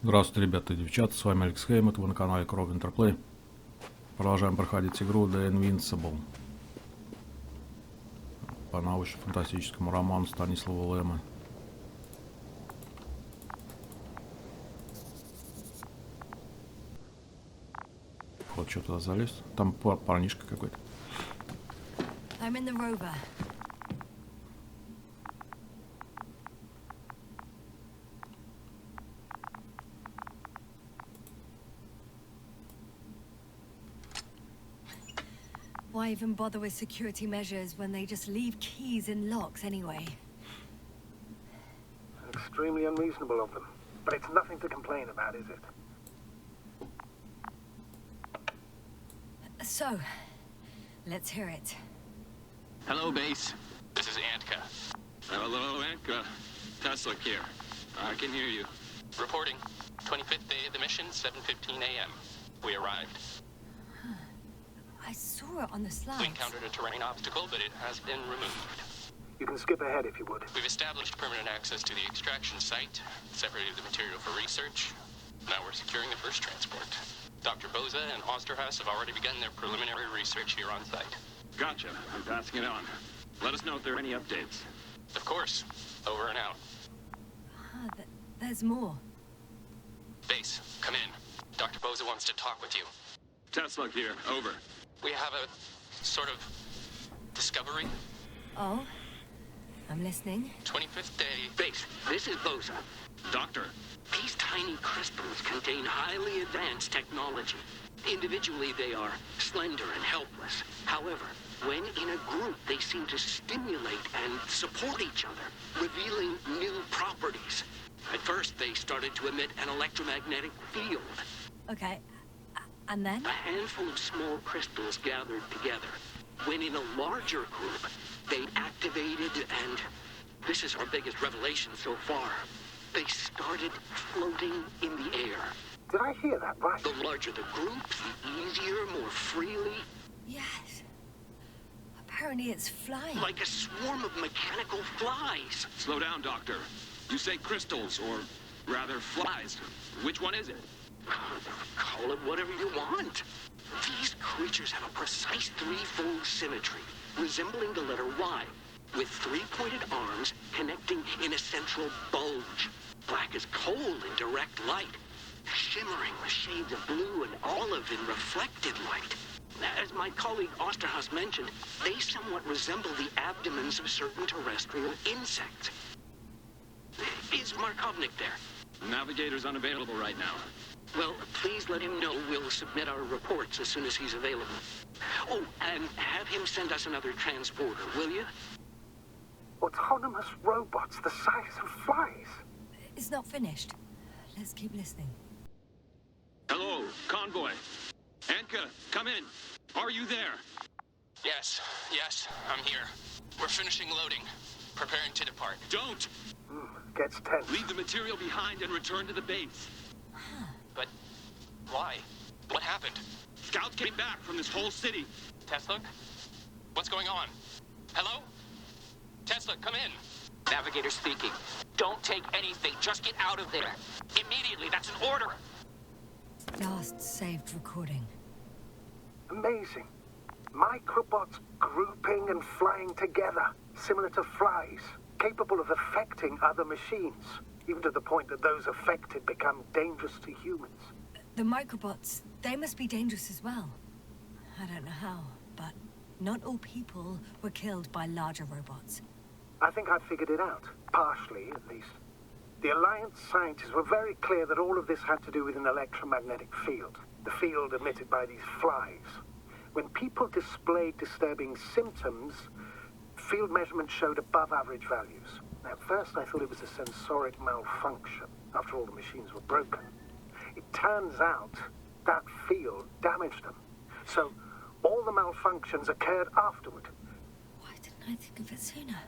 Здравствуйте, ребята и девчата, с вами Алекс Хейм, это вы на канале Interplay. Продолжаем проходить игру The Invincible по научно-фантастическому роману Станислава Лема. Вот что туда залез. Там парнишка какой-то. I'm in the rover. Why even bother with security measures when they just leave keys in locks anyway? Extremely unreasonable of them. But it's nothing to complain about, is it? So, let's hear it. Hello, base. This is Antka. Hello, Antka. Tesla here. I can hear you. Reporting. 25th day of the mission, 7:15 a.m. We arrived. I saw it on the slides. We encountered a terrain obstacle, but it has been removed. You can skip ahead if you would. We've established permanent access to the extraction site, separated the material for research. Now we're securing the first transport. Dr. Boza and Osterhaus have already begun their preliminary research here on site. Gotcha. I'm passing it on. Let us know if there are any updates. Of course. Over and out. There's more. Base, come in. Dr. Boza wants to talk with you. Tesla here. Over. We have a sort of discovery. Oh? I'm listening. 25th day. Base, this is Boza. Doctor. These tiny crystals contain highly advanced technology. Individually, they are slender and helpless. However, when in a group, they seem to stimulate and support each other, revealing new properties. At first, they started to emit an electromagnetic field. Okay. And then? A handful of small crystals gathered together. When in a larger group, they activated and... this is our biggest revelation so far. They started floating in the air. Did I hear that right? The larger the group, the easier, more freely. Yes. Apparently it's flying. Like a swarm of mechanical flies. Slow down, Doctor. You say crystals, or rather flies. Which one is it? Call it whatever you want. These creatures have a precise threefold symmetry, resembling the letter Y, with three-pointed arms connecting in a central bulge. Black as coal in direct light, shimmering with shades of blue and olive in reflected light. As my colleague Osterhaus mentioned, they somewhat resemble the abdomens of certain terrestrial insects. Is Markovnik there? Navigator's unavailable right now. Well, please let him know we'll submit our reports as soon as he's available. Oh, and have him send us another transporter, will you? Autonomous robots the size of flies. It's not finished. Let's keep listening. Hello, convoy. Anka, come in. Are you there? Yes, I'm here. We're finishing loading. Preparing to depart. Don't! Gets tense. Leave the material behind and return to the base. But why? What happened? Scouts came back from this whole city. Tesla? What's going on? Hello? Tesla, come in. Navigator speaking. Don't take anything. Just get out of there. Immediately. That's an order. Last saved recording. Amazing. Microbots grouping and flying together, similar to flies, capable of affecting other machines, even to the point that those affected become dangerous to humans. The microbots, they must be dangerous as well. I don't know how, but not all people were killed by larger robots. I think I've figured it out, partially at least. The Alliance scientists were very clear that all of this had to do with an electromagnetic field, the field emitted by these flies. When people displayed disturbing symptoms, field measurements showed above average values. At first I thought it was a sensoric malfunction. After all, the machines were broken. It turns out that field damaged them. So all the malfunctions occurred afterward. Why didn't I think of it sooner?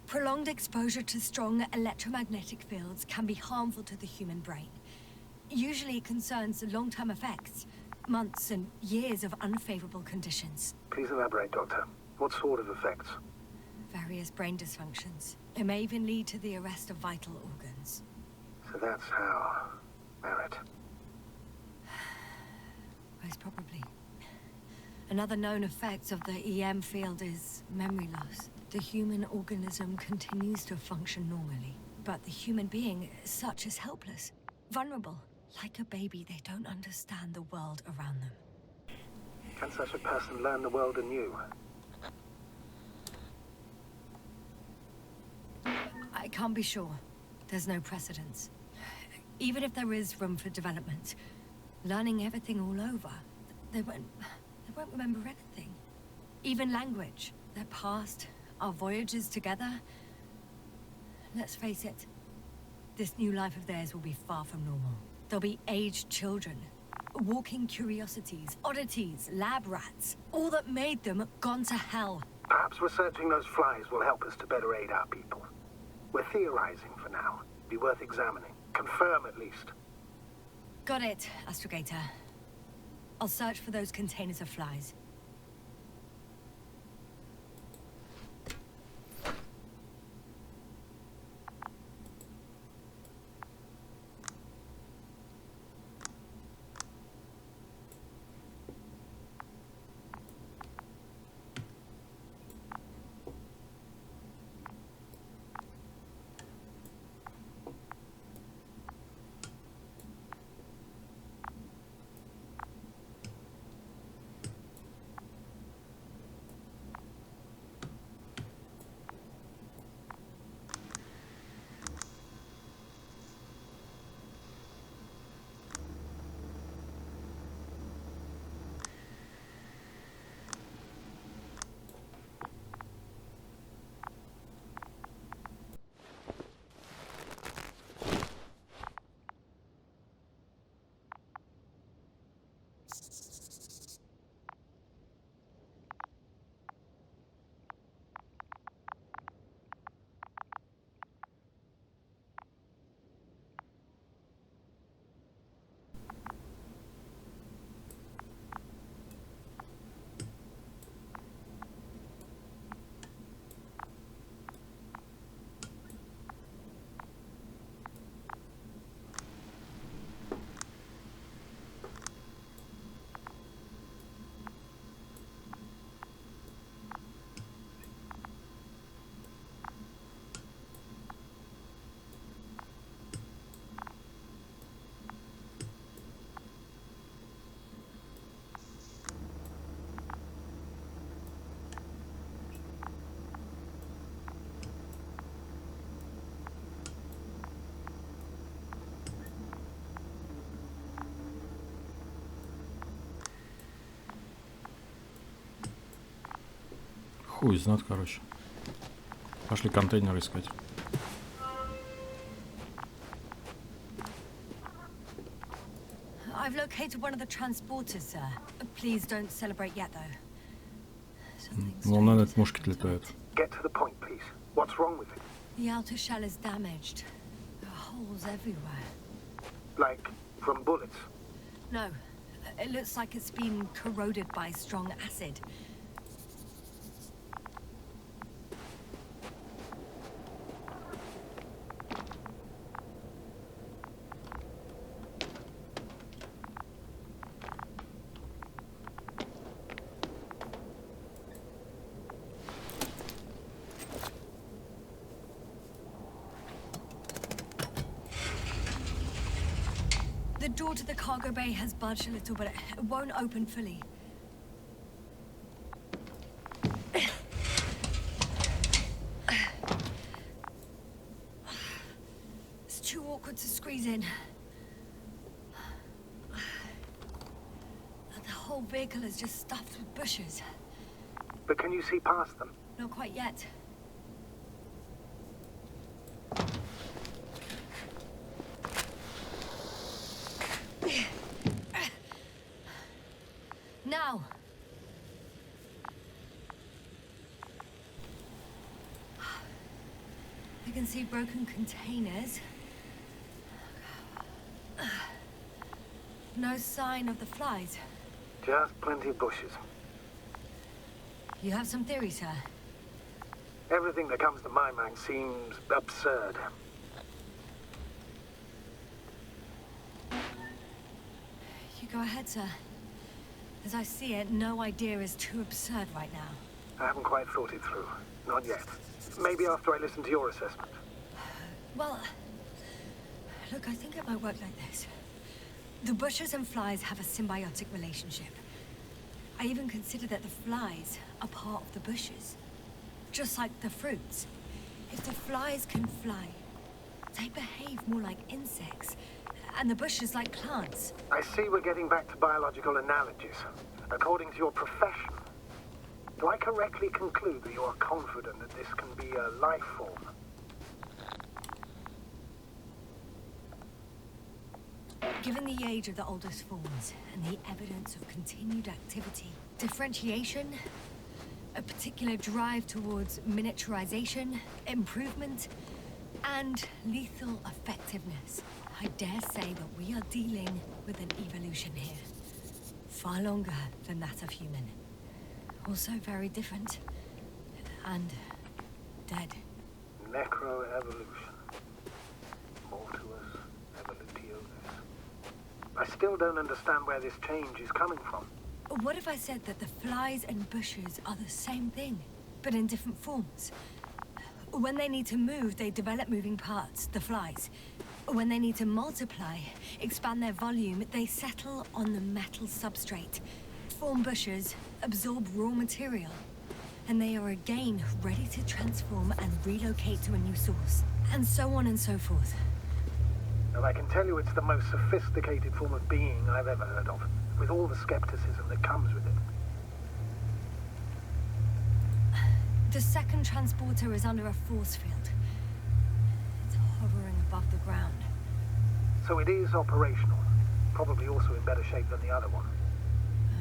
Prolonged exposure to strong electromagnetic fields can be harmful to the human brain. Usually it concerns long-term effects, months and years of unfavorable conditions. Please elaborate, Doctor. What sort of effects? Various brain dysfunctions. It may even lead to the arrest of vital organs. So that's how... Merit. Most probably. Another known effect of the EM field is memory loss. The human organism continues to function normally, but the human being such is helpless, vulnerable. Like a baby, they don't understand the world around them. Can such a person learn the world anew? I can't be sure. There's no precedence. Even if there is room for development, learning everything all over, they won't remember anything. Even language, their past, our voyages together. Let's face it, this new life of theirs will be far from normal. They'll be aged children, walking curiosities, oddities, lab rats, all that made them gone to hell. Perhaps researching those flies will help us to better aid our people. We're theorizing for now. Be worth examining. Confirm at least. Got it, Astrogator. I'll search for those containers of flies. Хуй знает, короче. Пошли контейнеры искать. I've located one of the transporters, sir. Please don't celebrate yet, though. Вон, наверное, этот мушкет летает. Get to the point, please. What's wrong with it? The outer shell is damaged. There are holes everywhere. Like, from bullets? No, it looks like it's been corroded by strong acid. The door to the cargo bay has budged a little, but it won't open fully. It's too awkward to squeeze in. The whole vehicle is just stuffed with bushes. But can you see past them? Not quite yet. Now. I can see broken containers. No sign of the flies. Just plenty of bushes. You have some theory, sir? Everything that comes to my mind seems absurd. Go ahead, sir. As I see it, no idea is too absurd right now. I haven't quite thought it through. Not yet. Maybe after I listen to your assessment. Well, look, I think it might work like this. The bushes and flies have a symbiotic relationship. I even consider that the flies are part of the bushes. Just like the fruits. If the flies can fly, they behave more like insects, and the bushes like plants. I see we're getting back to biological analogies. According to your profession, do I correctly conclude that you are confident that this can be a life form? Given the age of the oldest forms and the evidence of continued activity, differentiation, a particular drive towards miniaturization, improvement, and lethal effectiveness, I dare say that we are dealing with an evolution here. Far longer than that of human. Also very different. And dead. Necroevolution. Mortuus evolutionis. I still don't understand where this change is coming from. What if I said that the flies and bushes are the same thing, but in different forms? When they need to move, they develop moving parts, the flies. When they need to multiply, expand their volume, they settle on the metal substrate, form bushes, absorb raw material, and they are again ready to transform and relocate to a new source, and so on and so forth. And I can tell you it's the most sophisticated form of being I've ever heard of, with all the skepticism that comes with it. The second transporter is under a force field. It's hovering above the ground. So it is operational. Probably also in better shape than the other one.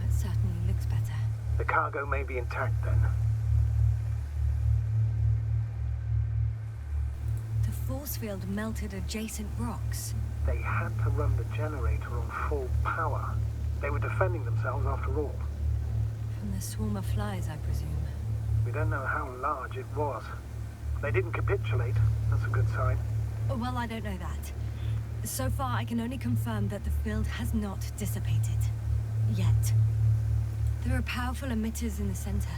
It certainly looks better. The cargo may be intact then. The force field melted adjacent rocks. They had to run the generator on full power. They were defending themselves after all. From the swarm of flies, I presume. We don't know how large it was. They didn't capitulate. That's a good sign. Well, I don't know that. So far, I can only confirm that the field has not dissipated. Yet. There are powerful emitters in the center.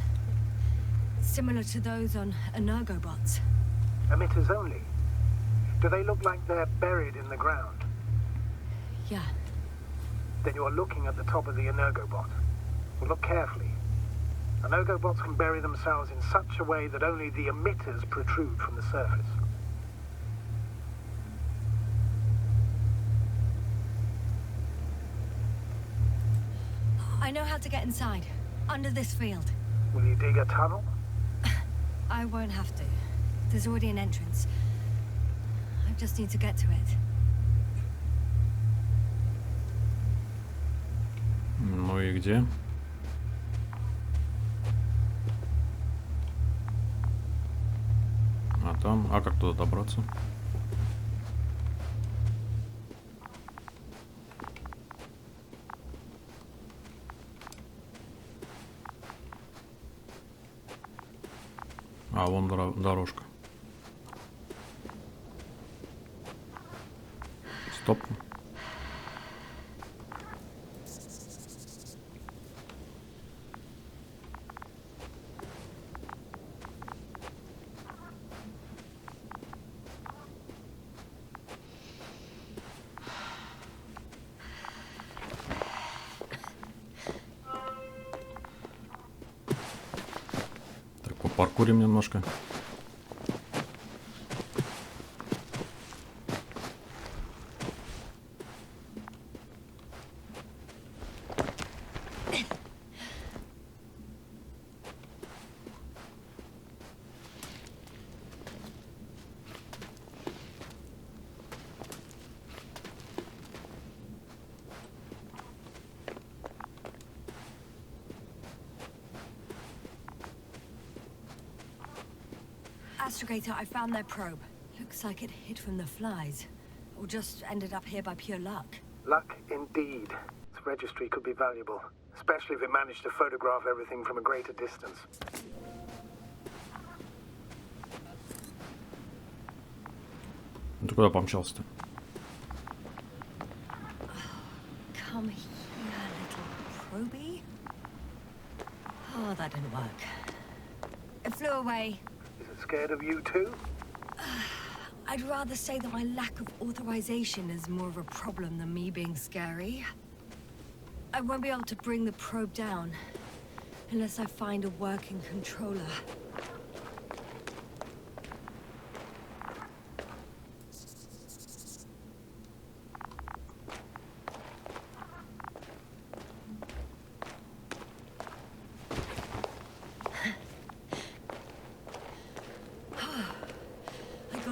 Similar to those on energobots. Emitters only? Do they look like they're buried in the ground? Yeah. Then you're looking at the top of the energobot. Well, look carefully. Energobots can bury themselves in such a way that only the emitters protrude from the surface. I know how to get inside. Under this field. Will you dig a tunnel? I won't have to. There's already an entrance. I just need to get to it. Ну и где? А там? А как туда добраться? А, вон дорожка. Стоп. Так, попаркурим немножко. Astrogator, I found their probe. Looks like it hid from the flies. Or just ended up here by pure luck. Luck indeed. Its registry could be valuable, especially if it managed to photograph everything from a greater distance. Ну ты куда помчался-то? Come here. scared of you too? I'd rather say that my lack of authorization is more of a problem than me being scary. I won't be able to bring the probe down unless I find a working controller.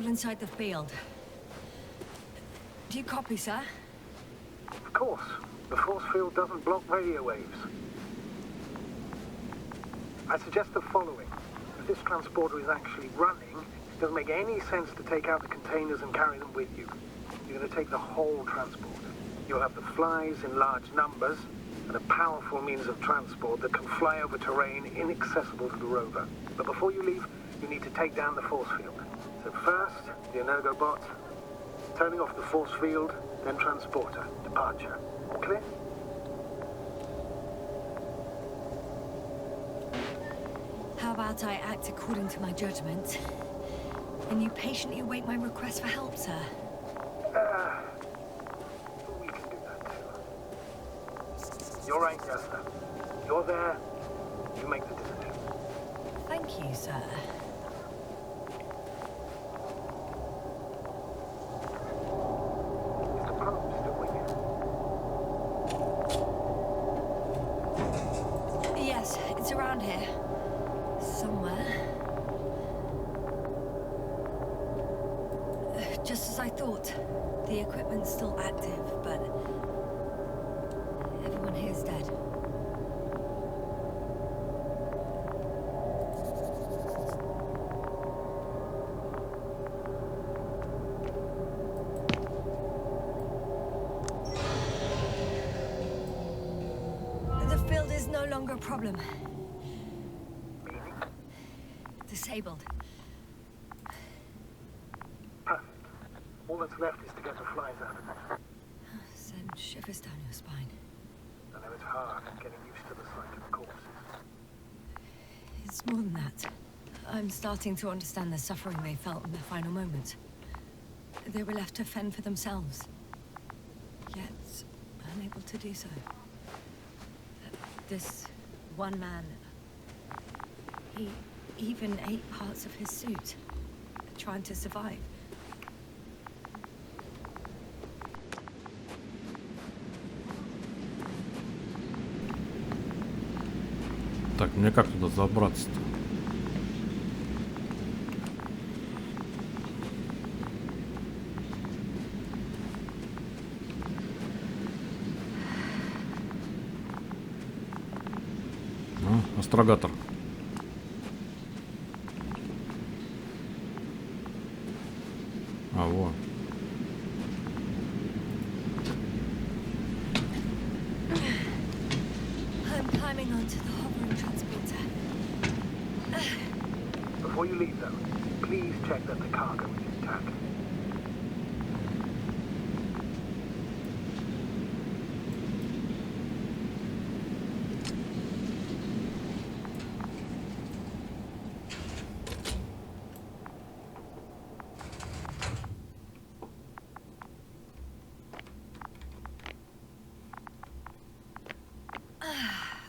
Inside the field. Do you copy, sir? Of course. The force field doesn't block radio waves. I suggest the following. If this transporter is actually running, it doesn't make any sense to take out the containers and carry them with you. You're going to take the whole transporter. You'll have the flies in large numbers and a powerful means of transport that can fly over terrain inaccessible to the rover. But before you leave, you need to take down the force field. So first, the Energobot, turning off the force field, then transporter, departure. All clear? How about I act according to my judgment, and you patiently await my request for help, sir? We can do that too. You're right, Jasna. You're there, you make the decision. Thank you, sir. Just as I thought. The equipment's still active, but everyone here's dead. The field is no longer a problem. Disabled. All that's left is to get the flies out. Send shivers down your spine. I know it's hard getting used to the sight of corpses. It's more than that. I'm starting to understand the suffering they felt in their final moments. They were left to fend for themselves, yet unable to do so. This one man, he even ate parts of his suit, trying to survive. Так, мне как туда забраться-то? Астрогатор. А, вот. I'm climbing onto the hovering transporter. Before you leave, though, please check that the cargo is intact.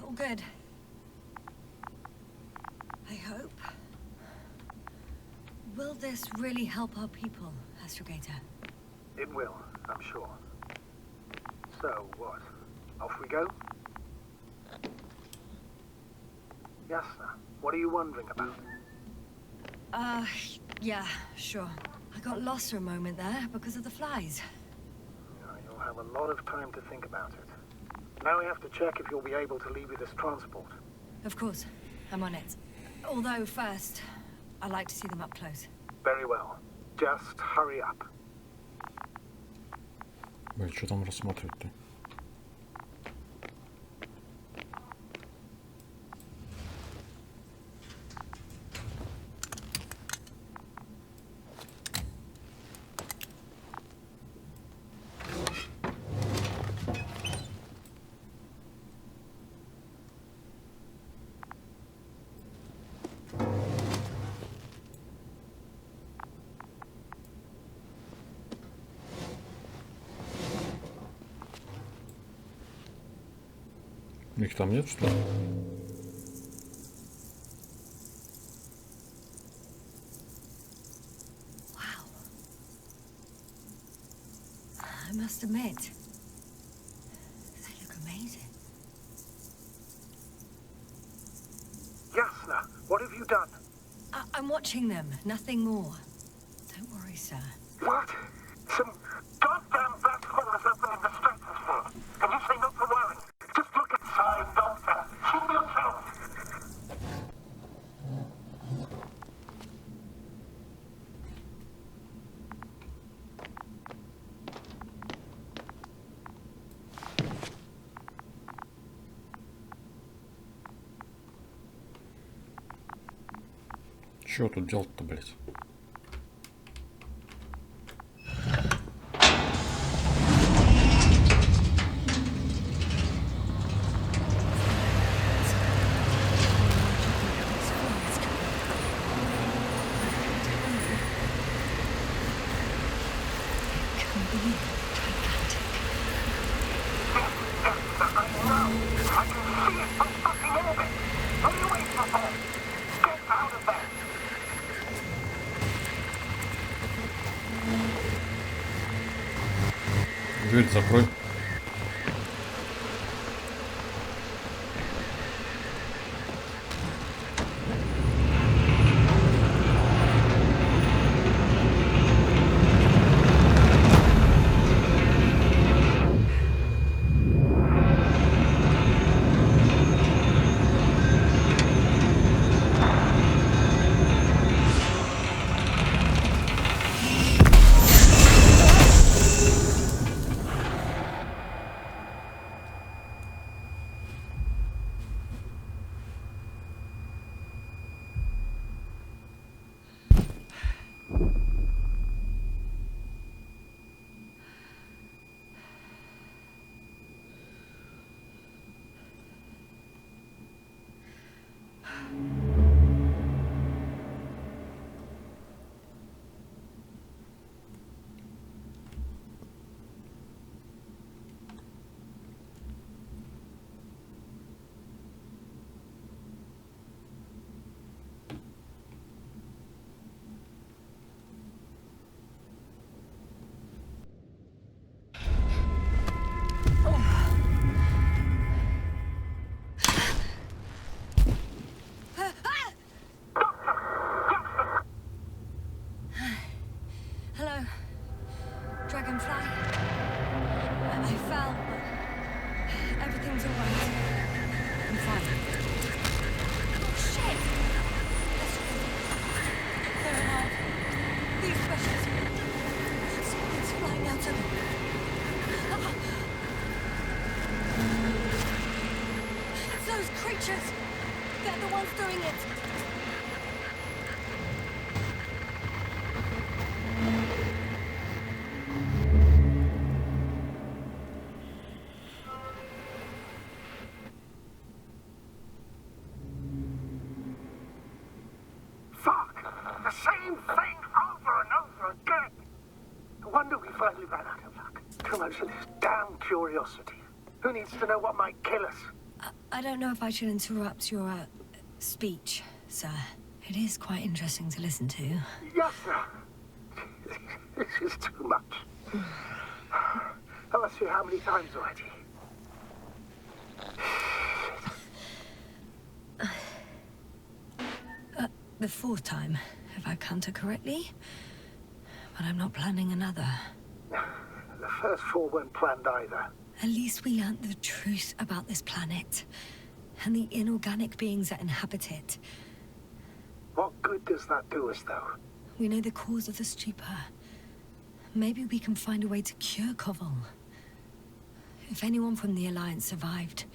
All good. I hope. Will this really help our people, Astrogator? It will, I'm sure. So, what? Off we go? Jasna, what are you wondering about? Yeah, sure. I got lost for a moment there because of the flies. You'll have a lot of time to think about it. Now we have to check if you'll be able to leave with this transport. Of course, I'm on it. Although first, I'd like to see them up close. Very well. Just hurry up. Блин, что там рассматривать-то? Их там нет, что ли? Wow. I must admit, they look amazing. Yasna, what have you done? I'm watching them, nothing more. Don't worry, sir. What? Some goddamn bats was opening the structures for. And you say not to worry. Just look inside, Doctor. See yourself. Чё тут делать-то, блядь? Дверь закрой. Curiosity. Who needs to know what might kill us? I don't know if I should interrupt your speech, sir. It is quite interesting to listen to. Yes, sir. This is too much. I've asked you how many times already? The fourth time, if I counted correctly. But I'm not planning another. The first four weren't planned either. At least we learnt the truth about this planet and the inorganic beings that inhabit it. What good does that do us, though? We know the cause of the stupor. Maybe we can find a way to cure Koval. If anyone from the Alliance survived,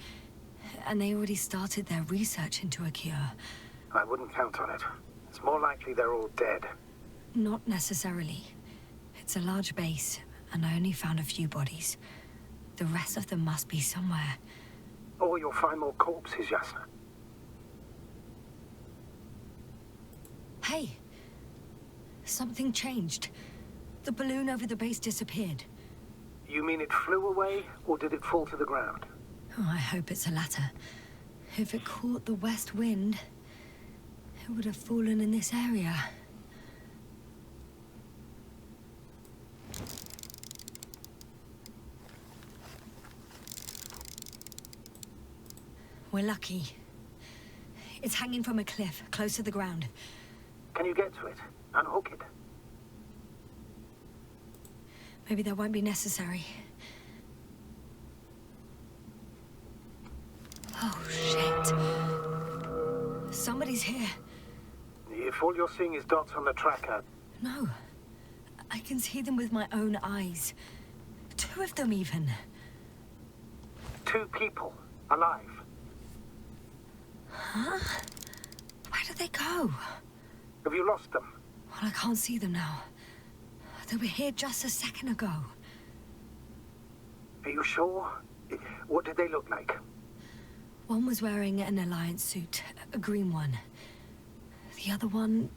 and they already started their research into a cure. I wouldn't count on it. It's more likely they're all dead. Not necessarily. It's a large base, and I only found a few bodies. The rest of them must be somewhere. Or you'll find more corpses, Yasna. Hey! Something changed. The balloon over the base disappeared. You mean it flew away, or did it fall to the ground? Oh, I hope it's a latter. If it caught the west wind, it would have fallen in this area. We're lucky. It's hanging from a cliff, close to the ground. Can you get to it? Unhook it? Maybe that won't be necessary. Oh, shit. Somebody's here. If all you're seeing is dots on the tracker... No. I can see them with my own eyes. 2 of them, even. 2 people. Alive. Huh? Where did they go? Have you lost them? Well, I can't see them now. They were here just a second ago. Are you sure? What did they look like? One was wearing an Alliance suit, a green one. The other one,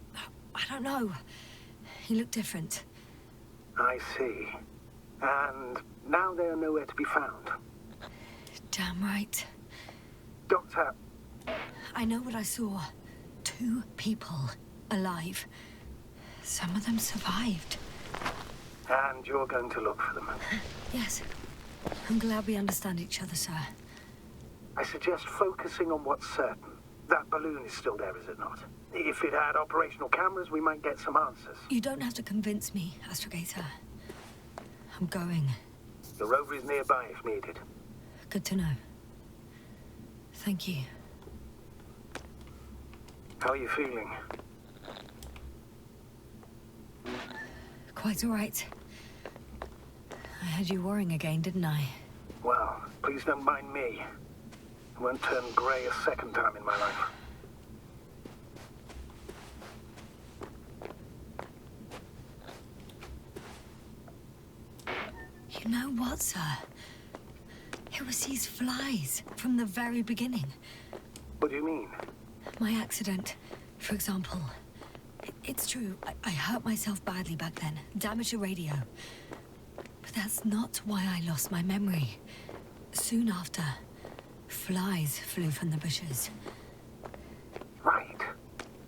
I don't know. He looked different. I see. And now they are nowhere to be found. Damn right. Doctor... I know what I saw. 2 people alive. Some of them survived. And you're going to look for them. Yes. I'm glad we understand each other, sir. I suggest focusing on what's certain. That balloon is still there, is it not? If it had operational cameras, we might get some answers. You don't have to convince me, Astrogator. I'm going. The rover is nearby if needed. Good to know. Thank you. How are you feeling? Quite all right. I had you worrying again, didn't I? Well, please don't mind me. I won't turn grey a second time in my life. You know what, sir? It was these flies from the very beginning. What do you mean? My accident, for example. It's true, I hurt myself badly back then, damaged a radio. But that's not why I lost my memory. Soon after, flies flew from the bushes. Right.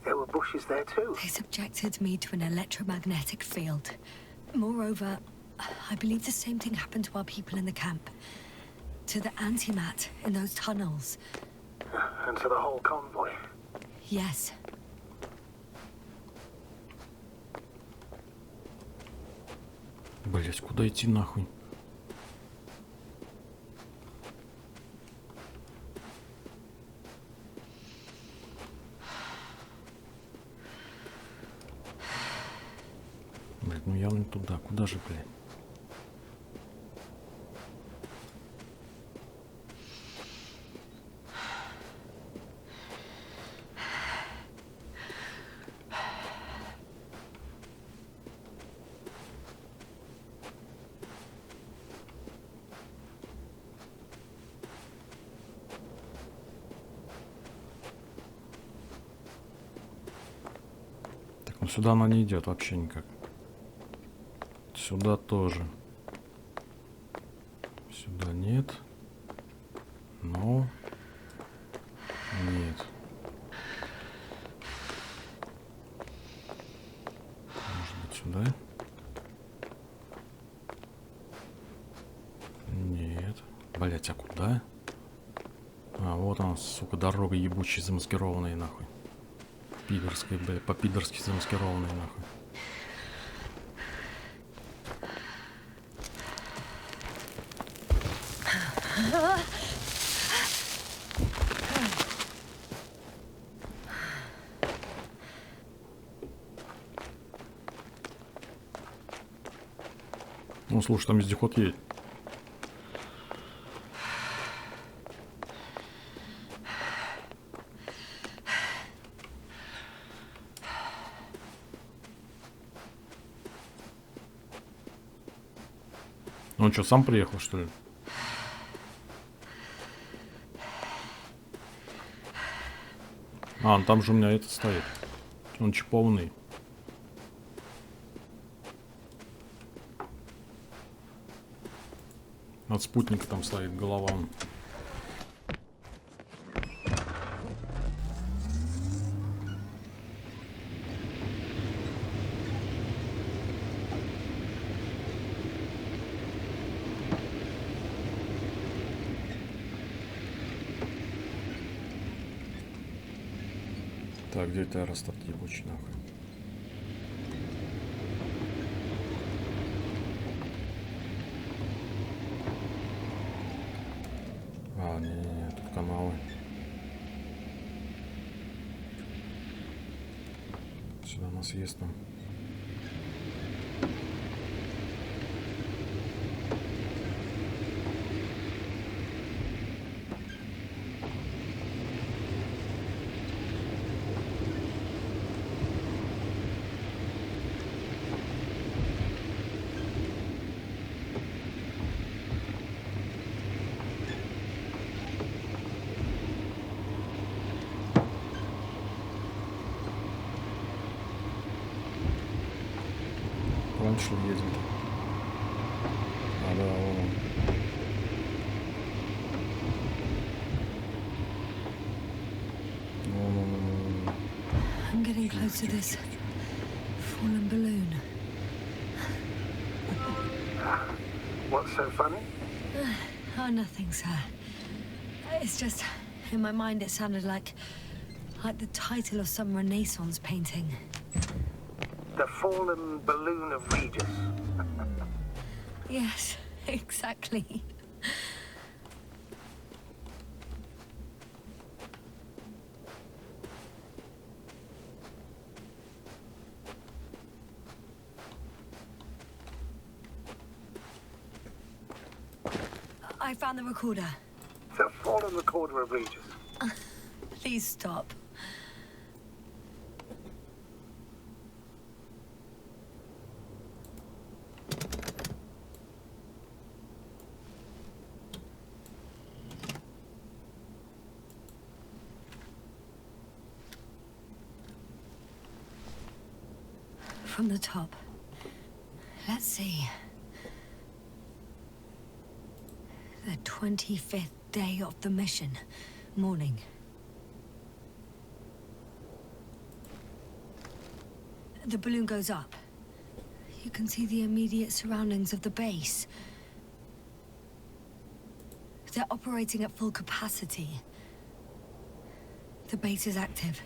There were bushes there too. They subjected me to an electromagnetic field. Moreover, I believe the same thing happened to our people in the camp. To the antimat in those tunnels. And to the whole convoy. Yes. Блять, куда идти нахуй? Блять, ну явно не туда. Куда же, блядь? Сюда она не идет вообще никак. Сюда тоже. Сюда нет. Но нет. Может быть сюда? Нет. Блять, а куда? А, вот она, сука, дорога ебучая, замаскированная нахуй. Пидорской, бля, по-пидорски замаскированной нахуй. Ну, слушай, там вездеход едет. Он что, сам приехал, что ли? А, там же у меня это стоит. Он чипованный. От спутника там стоит голова. Так, где это аэростат ебучий нахуй? А, не, тут каналы. Сюда нас есть там. Раньше едем. А, да, вон он. Вон. I'm getting close to this fallen balloon. What's so funny? Oh, nothing, sir. It's just, in my mind it sounded like the title of some Renaissance painting. The fallen balloon of Regis. Yes, exactly. I found the recorder. The fallen recorder of Regis. Please stop. From the top. Let's see. The 25th day of the mission. Morning. The balloon goes up. You can see the immediate surroundings of the base. They're operating at full capacity. The base is active.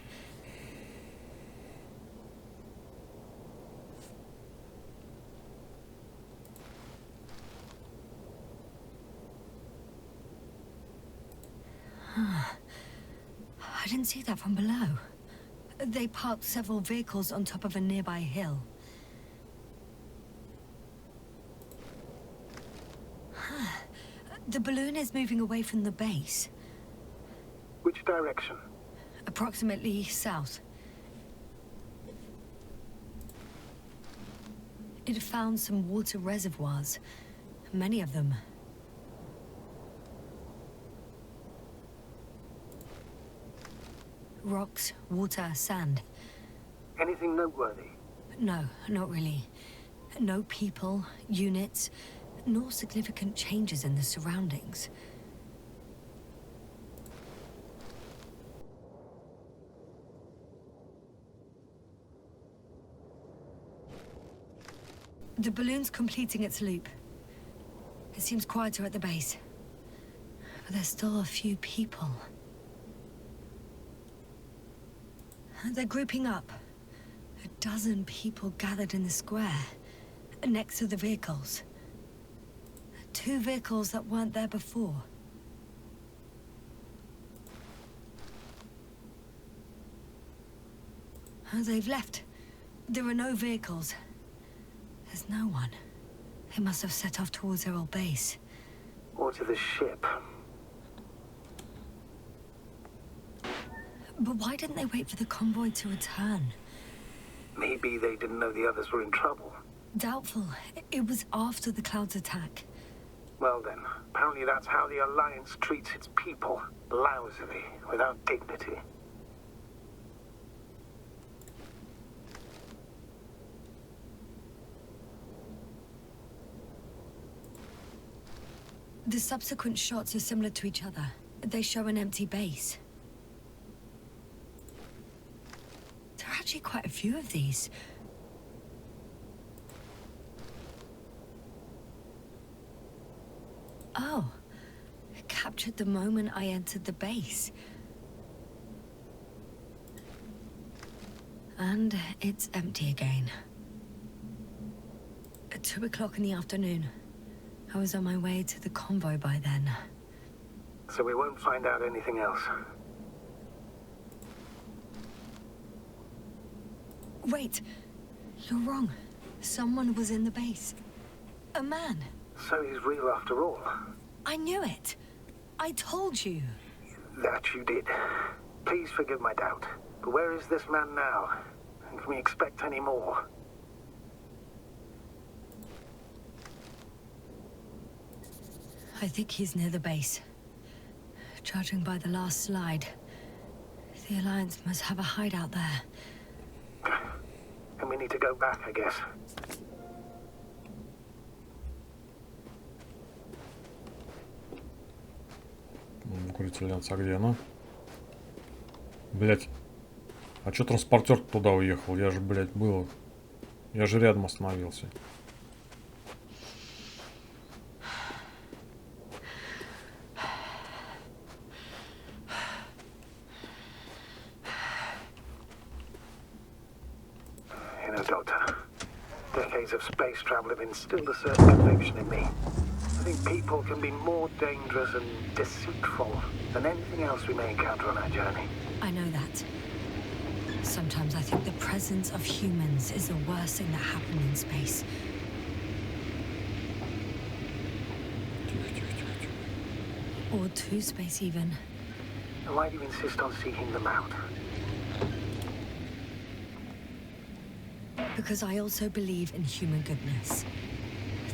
I didn't see that from below. They parked several vehicles on top of a nearby hill. The balloon is moving away from the base. Which direction? Approximately south. It found some water reservoirs. Many of them. Rocks, water, sand. Anything noteworthy? No, not really. No people, units, nor significant changes in the surroundings. The balloon's completing its loop. It seems quieter at the base. But there's still a few people. They're grouping up. A dozen people gathered in the square, next to the vehicles. 2 vehicles that weren't there before. They've left. There are no vehicles. There's no one. They must have set off towards their old base. Or to the ship. But why didn't they wait for the convoy to return? Maybe they didn't know the others were in trouble. Doubtful. It was after the Cloud's attack. Well then, apparently that's how the Alliance treats its people. Lousily, without dignity. The subsequent shots are similar to each other. They show an empty base. There are actually quite a few of these. Oh, it captured the moment I entered the base. And it's empty again. At 2 o'clock in the afternoon. I was on my way to the convoy by then. So we won't find out anything else. Wait, you're wrong. Someone was in the base. A man. So he's real after all. I knew it. I told you. That you did. Please forgive my doubt. But where is this man now? And can we expect any more? I think he's near the base. Judging by the last slide, the Alliance must have a hideout there. And we need to go back, I guess. Укрытие, а где она? Блять. А чё транспортер туда уехал? Я же, блять, был. Я же рядом остановился. You know, Doctor, decades of space travel have instilled a certain conviction in me. I think people can be more dangerous and deceitful than anything else we may encounter on our journey. I know that. Sometimes I think the presence of humans is the worst thing that happened in space. Or to space even. And why do you insist on seeking them out? Because I also believe in human goodness.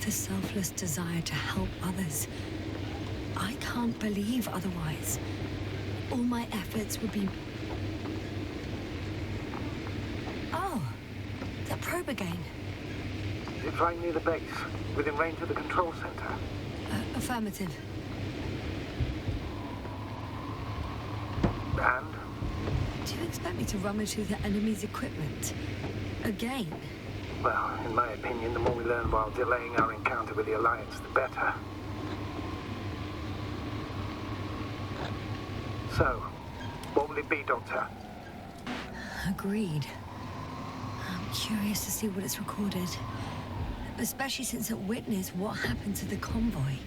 The selfless desire to help others. I can't believe otherwise. All my efforts would be... Oh, the probe again. Is it right near the base, within range of the control center? Affirmative. And? Do you expect me to rummage through the enemy's equipment? Again? Well, in my opinion, the more we learn while delaying our encounter with the Alliance, the better. So, what will it be, Doctor? Agreed. I'm curious to see what it's recorded. Especially since it witnessed what happened to the convoy.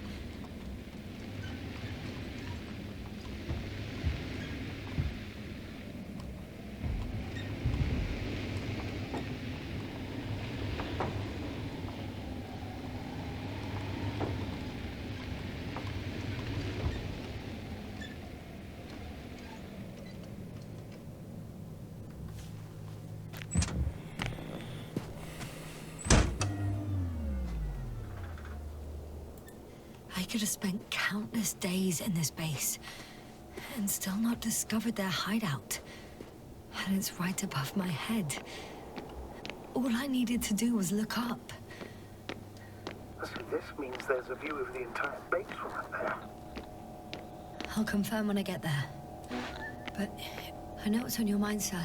I could have spent countless days in this base and still not discovered their hideout. And it's right above my head. All I needed to do was look up. So this means there's a view of the entire base from up there. I'll confirm when I get there. But I know what's on your mind, sir.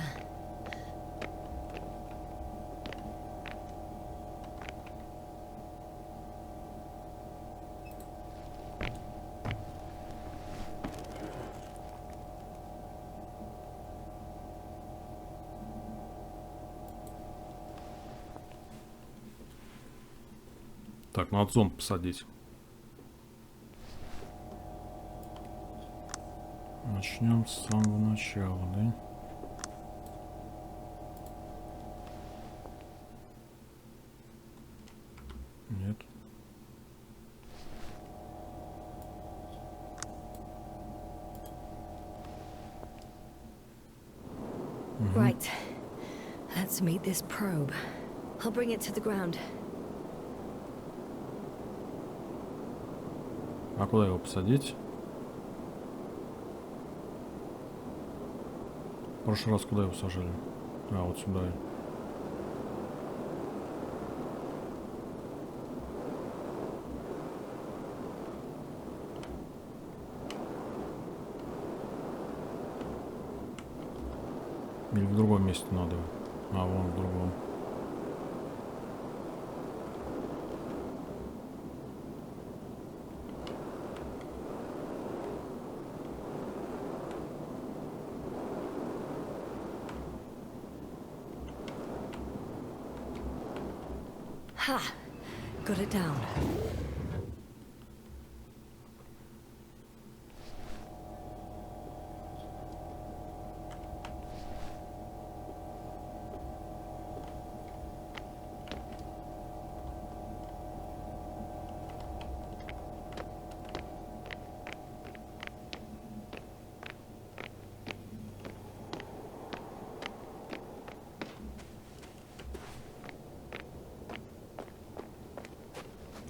Так, надо зомб посадить. Начнем с самого начала, да? Нет. Right. Let's meet this probe. I'll bring it to the ground. А куда его посадить? В прошлый раз куда его сажали? А, вот сюда. Или в другом месте надо? А, вон в другом. Ha! Got it down.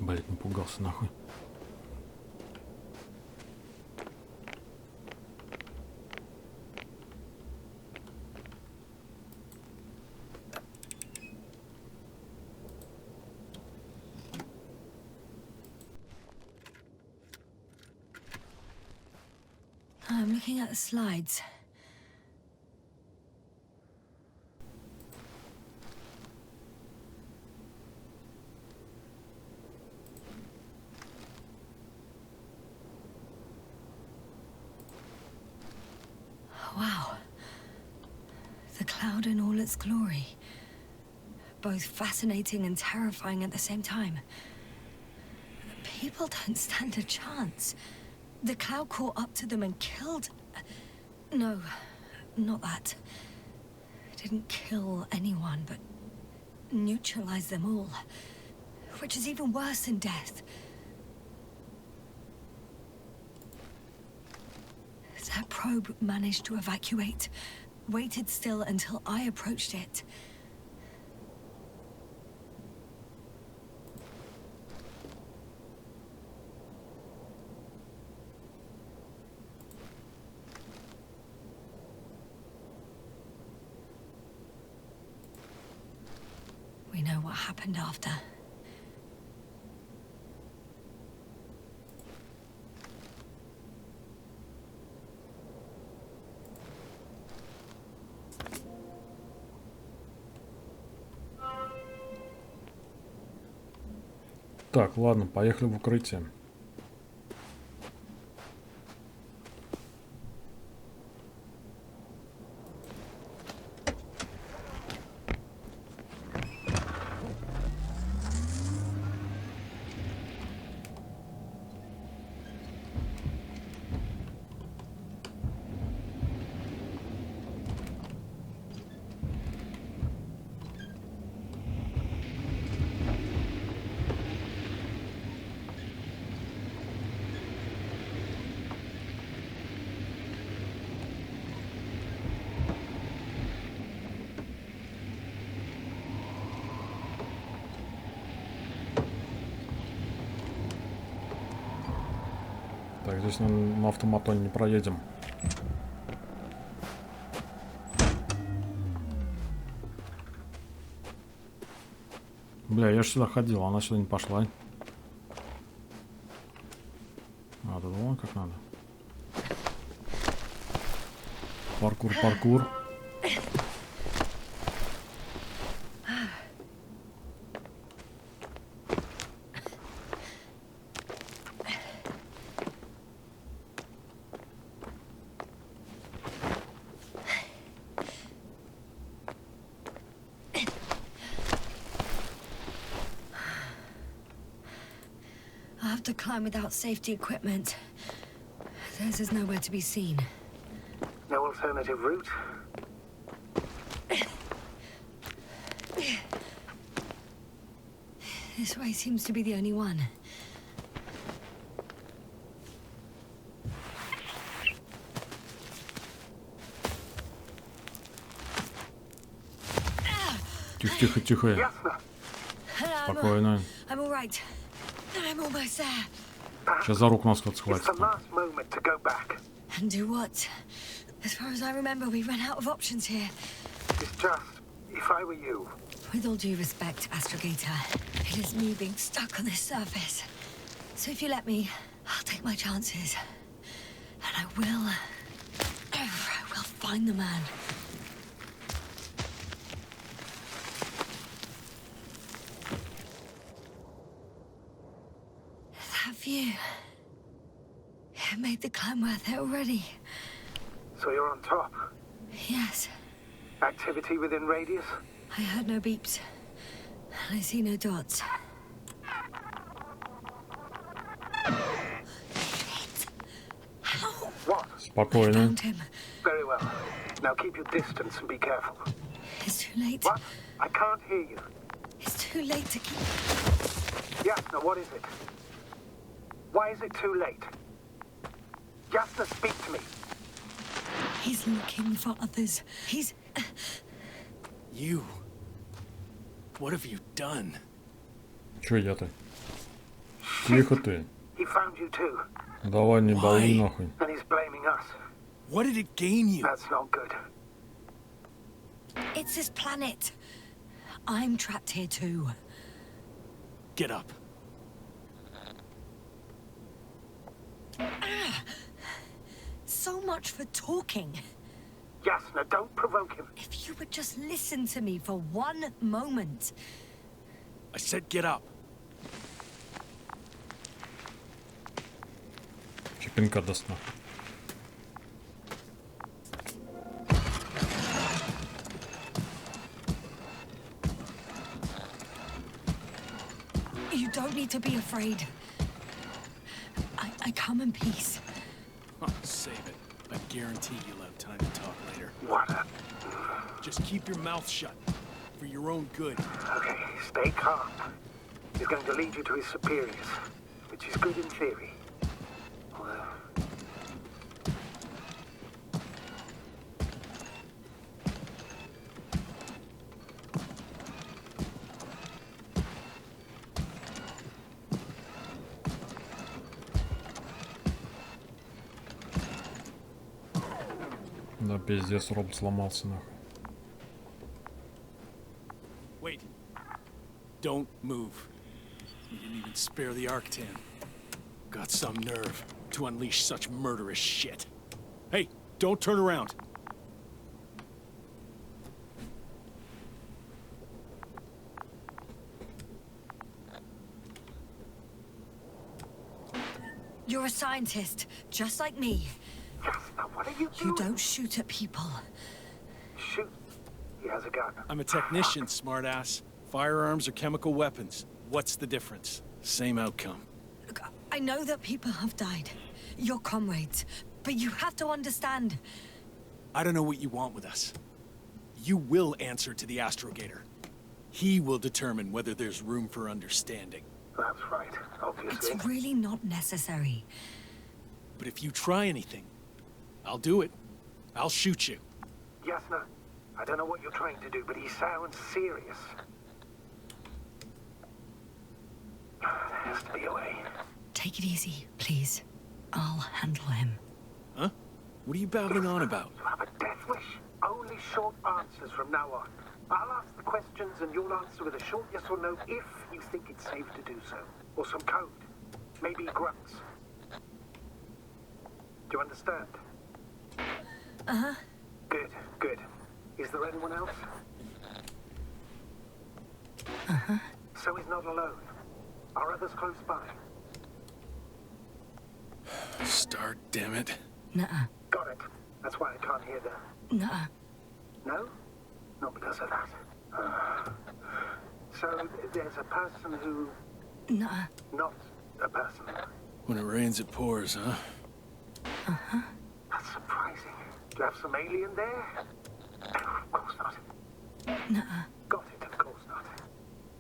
Блять, напугался нахуй. I'm looking at the slides. Wow. The cloud in all its glory. Both fascinating and terrifying at the same time. People don't stand a chance. The cloud caught up to them and killed... No, not that. It didn't kill anyone, but neutralized them all. Which is even worse than death. That probe managed to evacuate, waited still until I approached it. We know what happened after. Так, ладно, поехали в укрытие. Так, здесь на автоматоне не проедем. Бля, я же сюда ходил, она сюда не пошла. А, тут вон как надо. Паркур, паркур. I'll have to climb without safety equipment. Theirs is nowhere to be seen. No alternative route? This way seems to be the only one. Тихо, тихо, тихо. Ясно. Спокойно. I'm all right. I'm almost there. Сейчас за руку нас кто-то It's схватит. the last moment to go back. And do what? As far as I remember, we ran out of options here. It's just, if I were you, With all due respect, Astrogator, it is me being stuck on this surface. So if you let me, I'll take my chances. And I will find the man. That view, it made the climb worth it already. so you're on top. Yes, Activity within radius? I heard no beeps. I see no dots. Shit. How? What? I Спокойно. found him. Very well. Now keep your distance and be careful. It's too late. What? I can't hear you. It's too late to keep... Yasna, what is it? Why is it too late? Yasna, speak to me. He's looking for others. He's... You. What have you done? Чё я-то? Тихо ты. He found you too, Давай не балуй Why? нахуй. and he's blaming us. What did it gain you? That's not good. It's this planet. I'm trapped here too. Get up. So much for talking. Yasna, don't provoke him. If you would just listen to me for one moment. I said get up. Чепинка даст нахуй. You don't need to be afraid. I come in peace. Oh, save it. I guarantee you'll have time to talk later. What a... Just keep your mouth shut. For your own good. Okay, stay calm. He's going to lead you to his superiors, which is good in theory. Well... Да пиздец, робот сломался нахуй. Wait. Don't move. You didn't even spare the Arctan. Got some nerve to unleash such murderous shit. Hey, don't turn around. You're a scientist, just like me. Yasna, what are you doing? You don't shoot at people. Shoot. He has a gun. I'm a technician, smartass. Firearms or chemical weapons. What's the difference? Same outcome. Look, I know that people have died. Your comrades. But you have to understand. I don't know what you want with us. You will answer to the Astrogator. He will determine whether there's room for understanding. That's right, obviously. It's really not necessary. But if you try anything, I'll do it. I'll shoot you. Yasna, I don't know what you're trying to do, but he sounds serious. There has to be a way. Take it easy, please. I'll handle him. Huh? What are you babbling on about? You have a death wish? Only short answers from now on. I'll ask the questions and you'll answer with a short yes or no if you think it's safe to do so. Or some code. Maybe grunts. Do you understand? Uh-huh. Good, good. Is there anyone else? Uh-huh. So he's not alone. Are others close by? Start, damn it. Nuh-uh. Got it. That's why I can't hear the... Nuh-uh. No? Not because of that. So there's a person who... Nuh-uh. Not a person. When it rains, it pours, huh? Uh-huh. That's surprising. Do you have some alien there? No, of course not. Nuh-uh. Got it, of course not.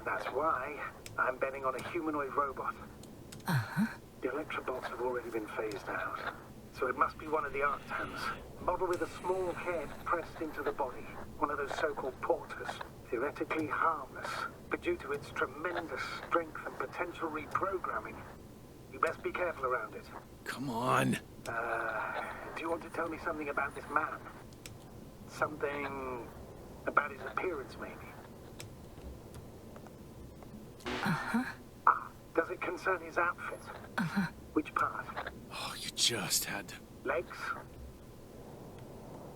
That's why I'm betting on a humanoid robot. Uh-huh. The electrobots have already been phased out. So it must be one of the Arctans. Model with a small head pressed into the body. One of those so-called porters. Theoretically harmless. But due to its tremendous strength and potential reprogramming, you best be careful around it. Come on. Do you want to tell me something about this man? Something about his appearance, maybe? Uh-huh. Ah, does it concern his outfit? Uh-huh. Which part? Oh, you just had to... Legs?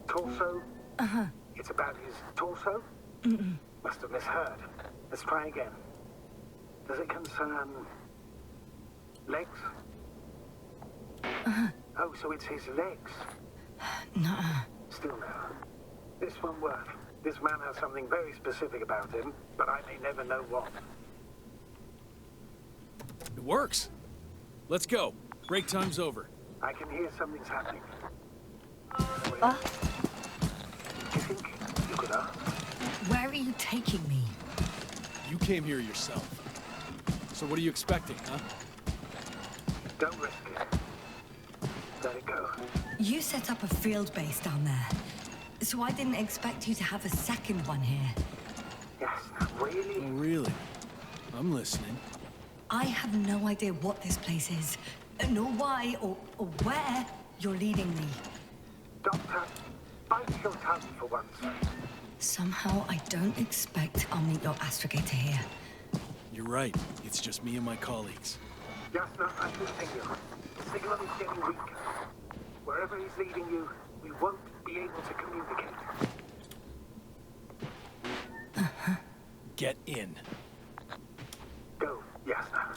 Torso? Uh-huh. It's about his torso? Mm-mm. Must have misheard. Let's try again. Does it concern... legs? Uh-huh. Oh, so it's his legs. Nuh-uh. Still no. This won't work. This man has something very specific about him, but I may never know what. It works. Let's go. Break time's over. I can hear something's happening. Do you think you could ask? Where are you taking me? You came here yourself. So what are you expecting, huh? Don't risk it. Let it go. You set up a field base down there, so I didn't expect you to have a second one here. Yes, really? Oh, really? I'm listening. I have no idea what this place is, nor why or where you're leading me. Doctor, bite your tongue for once. Somehow I don't expect I'll meet your astrogator here. You're right. It's just me and my colleagues. Jasna, I'm losing you. The signal is getting weak. Wherever he's leading you, we won't be able to communicate. Get in. Go, Jasna.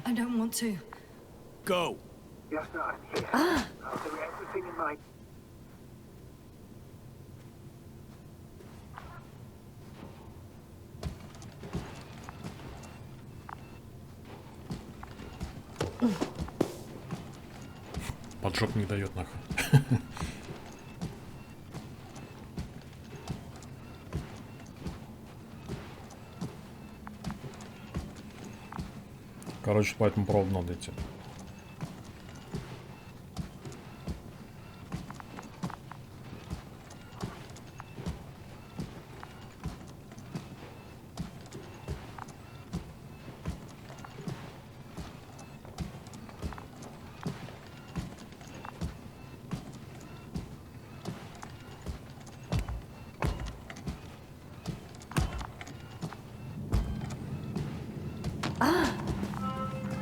I don't want to. Go! Jasna, I'm here. I'll do everything in my... Поджопник дает нахуй. Короче, по этому проводу надо идти.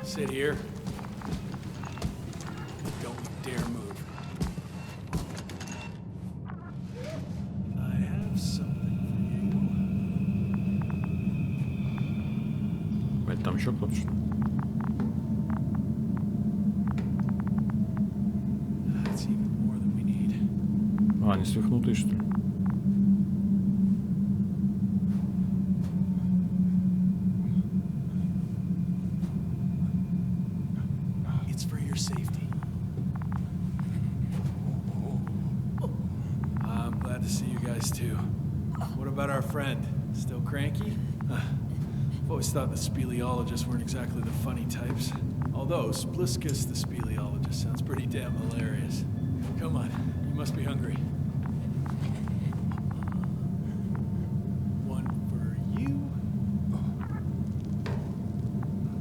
Sit here. Don't dare move. I have something for you. Блять, там еще кто-то что ли? That's even more than we need. А, они свихнутые что ли? It's for your safety. I'm glad to see you guys too. What about our friend? Still cranky? I've always thought the speleologists weren't exactly the funny types. Although Spliskus the speleologist sounds pretty damn hilarious. Come on, you must be hungry. One for you.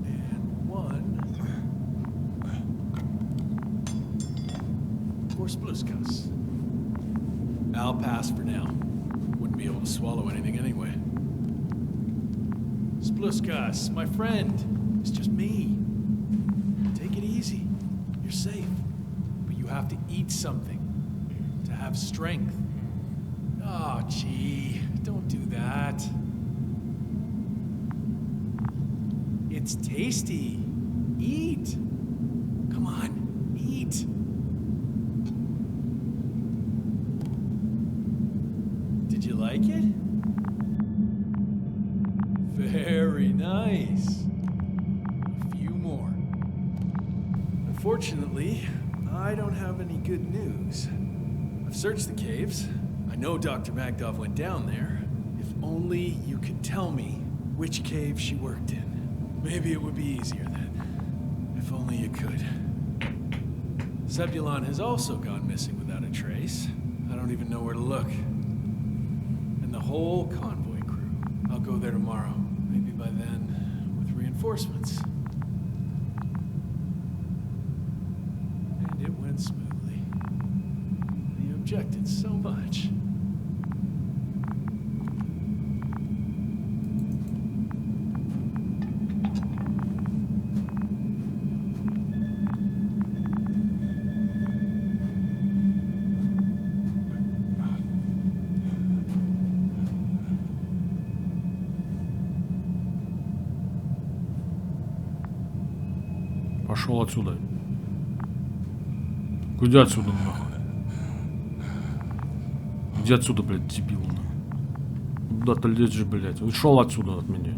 And one for Spliskus. I'll pass for now. Wouldn't be able to swallow anything anyway. Spliskus, my friend. It's just me. Take it easy. You're safe. But you have to eat something to have strength. Oh, gee. Don't do that. It's tasty. Eat. Come on, eat. Did you like it? Very nice. A few more. Unfortunately, I don't have any good news. I've searched the caves. I know Dr. Magdov went down there. If only you could tell me which cave she worked in. Maybe it would be easier then. If only you could. Zebulon has also gone missing without a trace. I don't even know where to look. And the whole convoy crew. I'll go there tomorrow. Maybe by then, with reinforcements. And it went smoothly. You objected so much. Пошел отсюда. Иди отсюда, нахуй. Иди отсюда, блядь, дебил, нахуй. куда-то лезешь, блядь. Ушел отсюда от меня.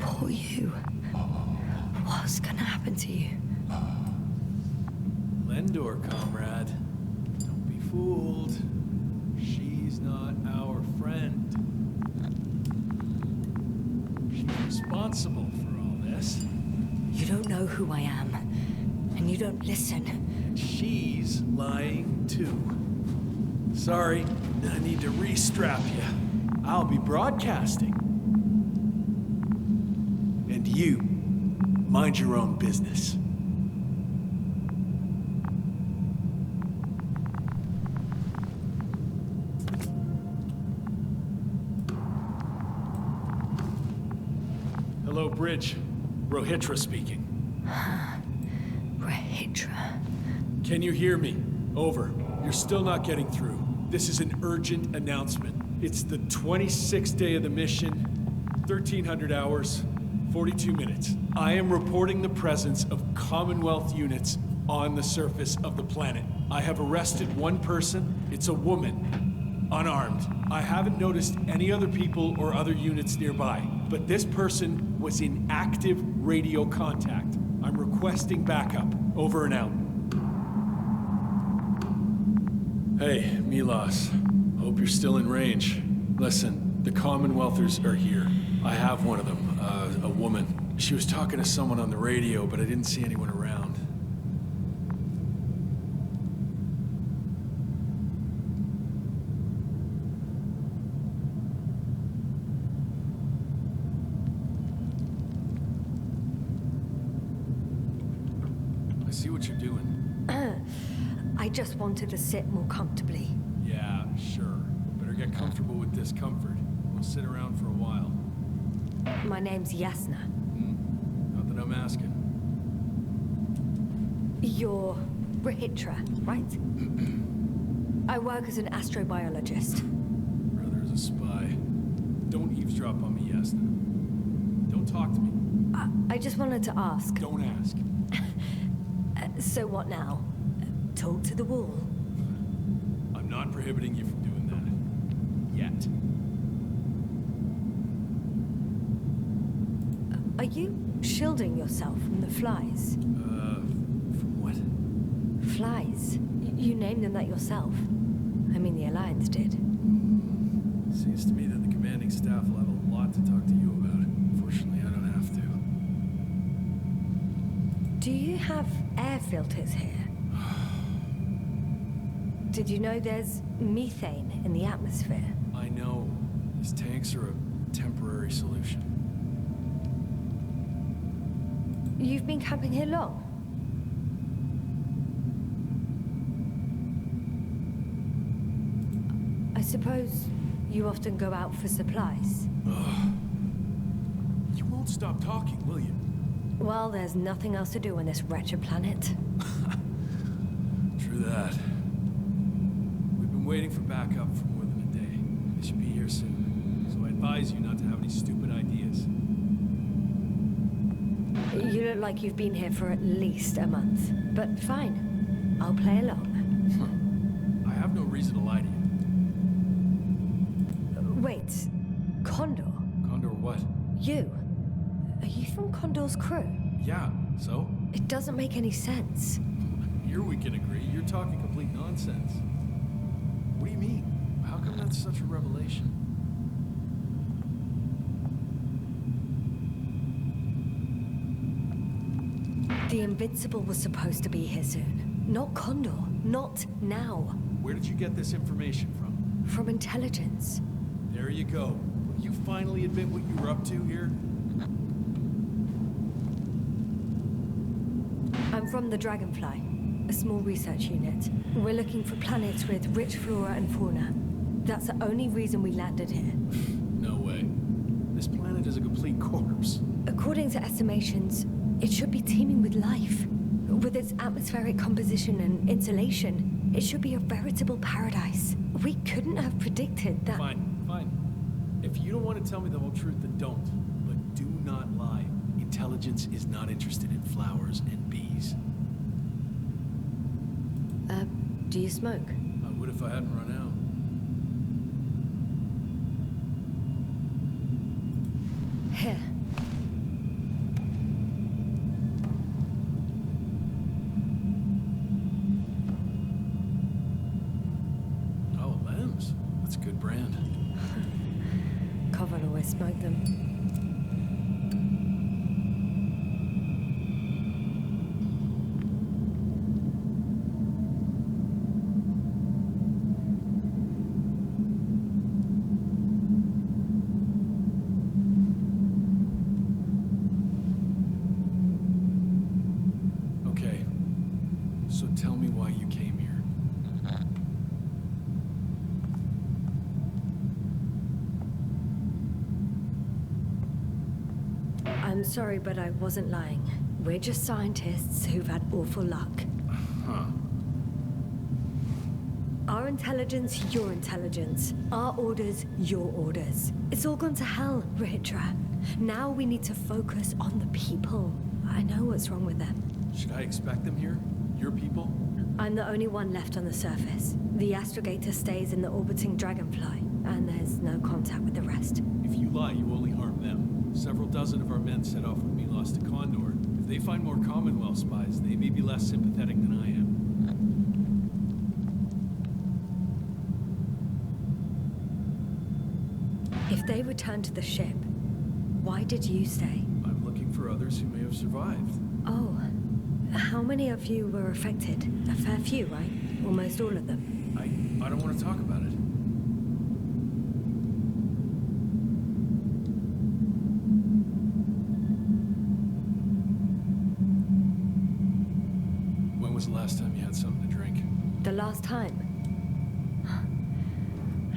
Poor you. What's gonna happen to you? Lendor, comrade. Don't be fooled. She's not our friend. She's responsible for all this. You don't know who I am, and you don't listen. She's lying too. Sorry, I need to restrap you. I'll be broadcasting. And you, mind your own business. Hello, Bridge. Rohitra speaking. Rohitra. Can you hear me? Over. You're still not getting through. This is an urgent announcement. It's the 26th day of the mission, 1300 hours, 42 minutes. I am reporting the presence of Commonwealth units on the surface of the planet. I have arrested one person. It's a woman, unarmed. I haven't noticed any other people or other units nearby, but this person was in active radio contact. I'm requesting backup. Over and out. Hey, Milos. Hope you're still in range. Listen, the Commonwealthers are here. I have one of them, a woman. She was talking to someone on the radio, but I didn't see anyone around. I see what you're doing. I just wanted to sit more comfortably. Yeah, sure. Better get comfortable with discomfort. We'll sit around for a while. My name's Yasna. Not that I'm asking. You're Rohitra, right? I work as an astrobiologist. Brother is a spy. Don't eavesdrop on me, Yasna. Don't talk to me. I just wanted to ask. Don't ask. So what now? Talk to the wall? I'm not prohibiting you from doing that. Yet. Are you shielding yourself from the flies? From what? Flies. You named them that yourself. I mean, the Alliance did. Seems to me that the commanding staff will have a lot to talk to you about. Fortunately, I don't have to. Do you have air filters here? Did you know there's methane in the atmosphere? I know. These tanks are a temporary solution. You've been camping here long? I suppose you often go out for supplies? You won't stop talking, will you? Well, there's nothing else to do on this wretched planet. True that. We've been waiting for backup for more than a day. They should be here soon. So I advise you not to have any stupid ideas. You look like you've been here for at least a month. But fine, I'll play along. I have no reason to lie to you. Wait, Condor? Condor what? You? Are you from Condor's crew? Yeah, so? It doesn't make any sense. Here we can agree. You're talking complete nonsense. What do you mean? How come that's such a revelation? The Invincible was supposed to be here soon. Not Condor. Not now. Where did you get this information from? From intelligence. There you go. Will you finally admit what you were up to here? I'm from the Dragonfly, a small research unit. We're looking for planets with rich flora and fauna. That's the only reason we landed here. No way. This planet is a complete corpse. According to estimations, it should be teeming with life. With its atmospheric composition and insulation, it should be a veritable paradise. We couldn't have predicted that. Fine, fine. If you don't want to tell me the whole truth, then don't. But do not lie. Intelligence is not interested in flowers and bees. Do you smoke? I would if I hadn't run out. Here. Oh, Lambs. That's a good brand. Coven always smoked them. Okay. So tell me why you came here. I'm sorry, but I wasn't lying. We're just scientists who've had awful luck. Huh. Our intelligence, your intelligence. Our orders, your orders. It's all gone to hell, Ritra. Now we need to focus on the people. I know what's wrong with them. Should I expect them here? Your people? I'm the only one left on the surface. The astrogator stays in the orbiting dragonfly, and there's no contact with the rest. If you lie, you only harm them. Several dozen of our men set off with me lost to Condor. If they find more Commonwealth spies, they may be less sympathetic than I am. If they return to the ship, why did you stay? I'm looking for others who may have survived. Oh, how many of you were affected? A fair few, right? Almost all of them. I don't want to talk about it. When was the last time you had something to drink? The last time?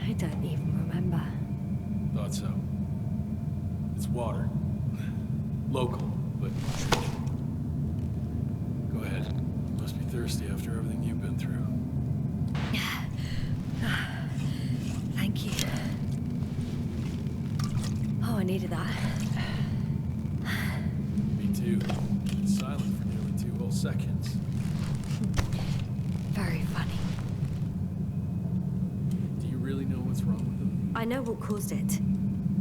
I don't even remember. Thought so. It's water. Local, but tricky. Go ahead. You must be thirsty after everything you've been through. Thank you. Oh, I needed that. Me too. Been silent for nearly 2 whole seconds. Very funny. Do you really know what's wrong with them? I know what caused it.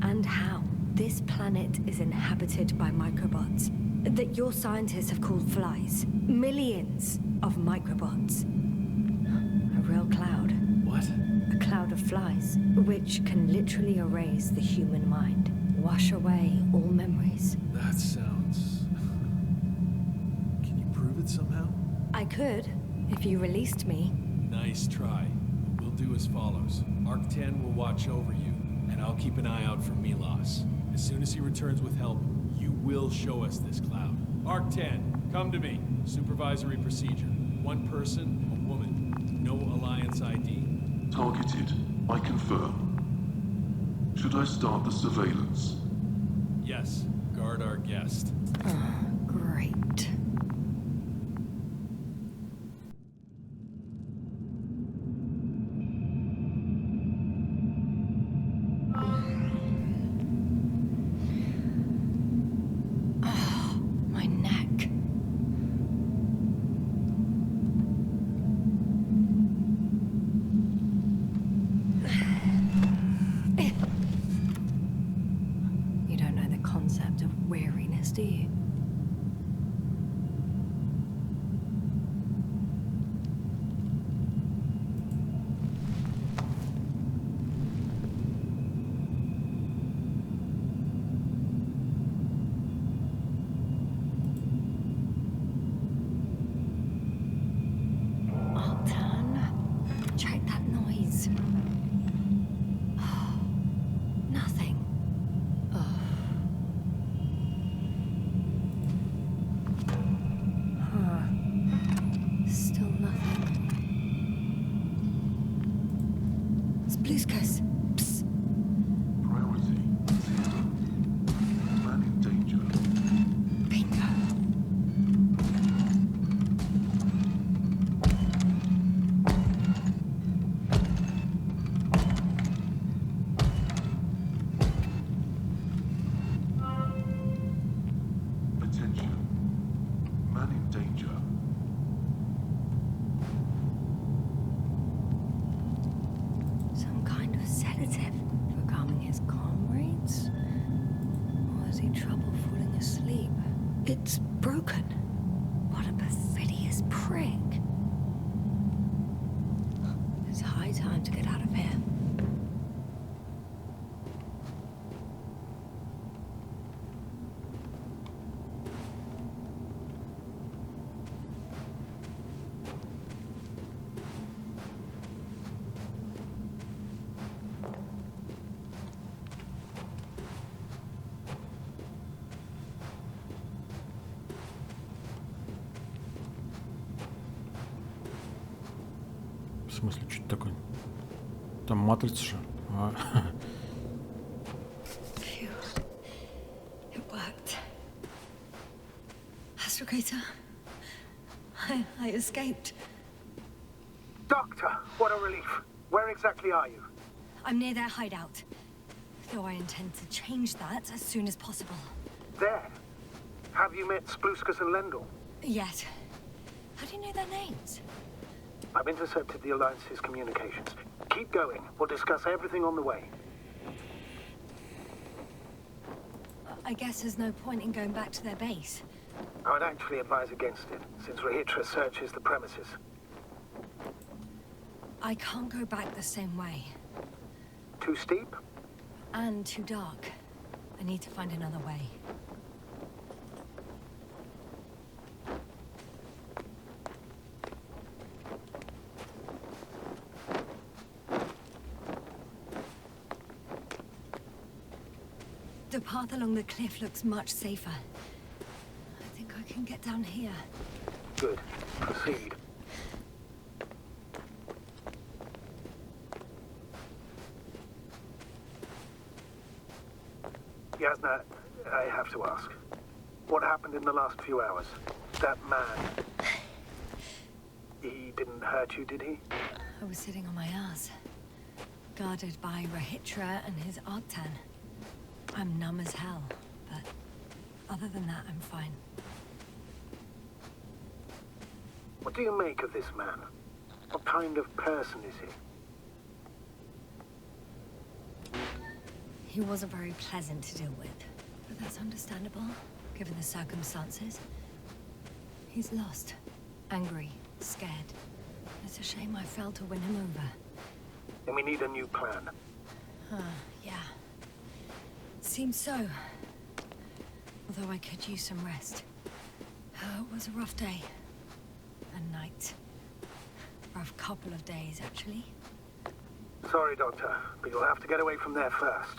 And how. This planet is inhabited by microbots that your scientists have called flies. Millions of microbots. A real cloud. What? A cloud of flies, which can literally erase the human mind. Wash away all memories. That sounds... Can you prove it somehow? I could, if you released me. Nice try. We'll do as follows. Arc 10 will watch over you, and I'll keep an eye out for Milos. As soon as he returns with help, you will show us this cloud. Arc 10, come to me. Supervisory procedure. One person, a woman. No Alliance ID. Targeted. I confirm. Should I start the surveillance? Yes, guard our guest. Great. My neck. You don't know the concept of weariness, do you? Check that noise. Nothing. Still nothing. Spluskas. Psst. Priority 0. Man in danger. Bingo. Attention. Man in danger. broken. What a perfidious prick. It's high time to get out of here. В смысле, что это такое? Там матрица же. А. Phew. It worked. Astrogator. I escaped. Doctor, what a relief. Where exactly are you? I'm near their hideout. Though I intend to change that as soon as possible. There. Have you met Spluskus and Lendl? Yes. How do you know their names? I've intercepted the Alliance's communications. Keep going. We'll discuss everything on the way. I guess there's no point in going back to their base. I would actually advise against it, since Rahitra searches the premises. I can't go back the same way. Too steep? And too dark. I need to find another way. The path along the cliff looks much safer. I think I can get down here. Good. Proceed. Yasna, I have to ask. What happened in the last few hours? That man... He didn't hurt you, did he? I was sitting on my ass, guarded by Rahitra and his Arctan. I'm numb as hell, but other than that, I'm fine. What do you make of this man? What kind of person is he? He wasn't very pleasant to deal with, but that's understandable, given the circumstances. He's lost, angry, scared. It's a shame I failed to win him over. And we need a new plan. Yeah. Seems so. Although I could use some rest. It was a rough day. A night. Rough couple of days, actually. Sorry, Doctor, but you'll have to get away from there first.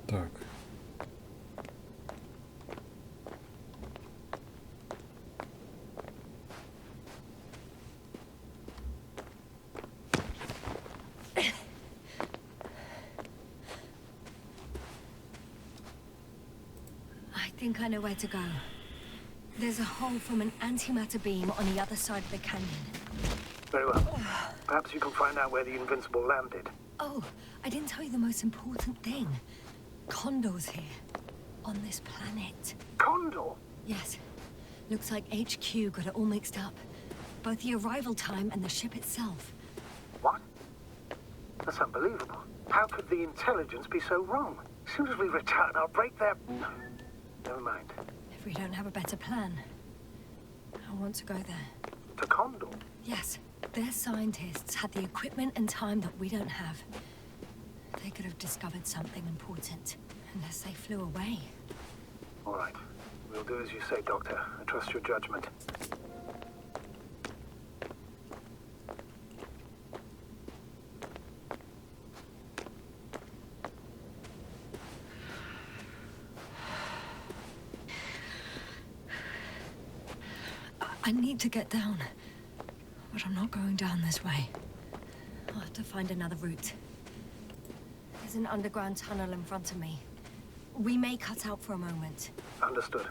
Так. I think I know where to go. There's a hole from an antimatter beam on the other side of the canyon. Very well. Perhaps you can find out where the Invincible landed. Oh, I didn't tell you the most important thing. Condor's here. On this planet. Condor? Yes. Looks like HQ got it all mixed up. Both the arrival time and the ship itself. What? That's unbelievable. How could the intelligence be so wrong? As soon as we return, I'll break their... Never mind. If we don't have a better plan, I want to go there. To Condor? Yes. Their scientists had the equipment and time that we don't have. They could have discovered something important, unless they flew away. All right. We'll do as you say, Doctor. I trust your judgment. I need to get down, but I'm not going down this way. I'll have to find another route. There's an underground tunnel in front of me. We may cut out for a moment. Understood.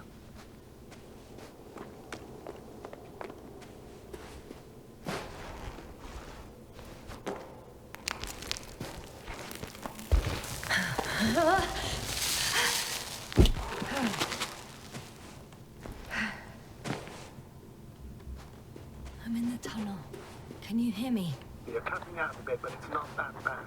I'm in the tunnel. Can you hear me? You're cutting out a bit, but it's not that bad.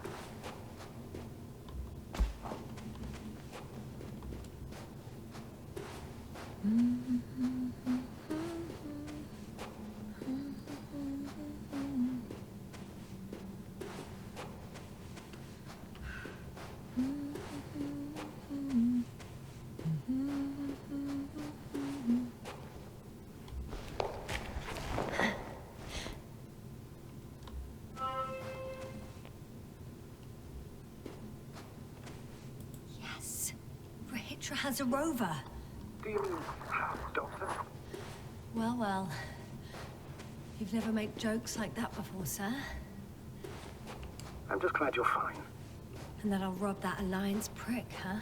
Has a rover. Do you mean how, Doctor? Well, well. You've never made jokes like that before, sir. I'm just glad you're fine. And that I'll rob that Alliance prick, huh?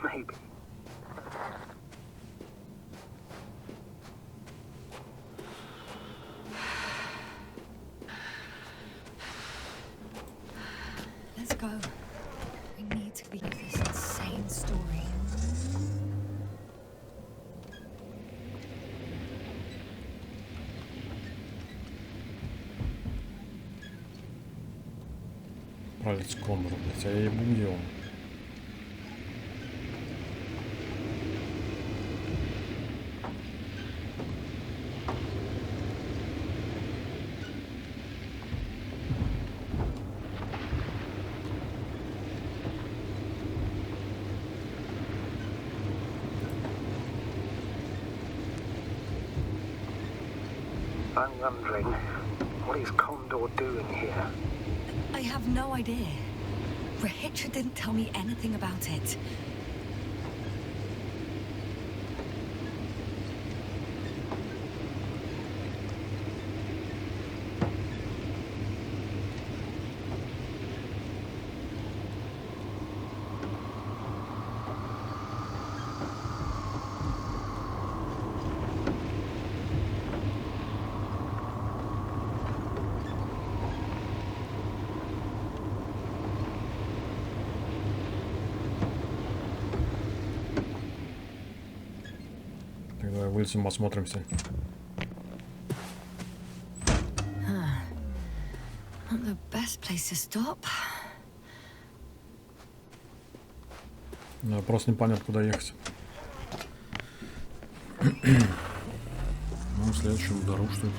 Maybe. Let's go. We need to leave this insane story. Править Кондор, блять, а я ебу где он. I'm wondering, what is Condor doing here? I have no idea. Rahitra didn't tell me anything about it. Тогда вылезем, осмотримся. Not the best place to stop. Да, просто непонятно, куда ехать. Ну, следующую дорогу, что это?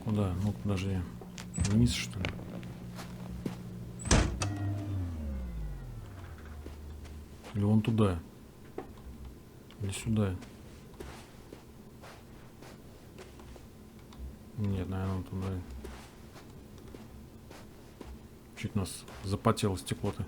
Куда? Ну, подожди. Вниз, что ли? Или вон туда? Или сюда? Нет, наверное, туда. Чуть нас запотело стекло-то.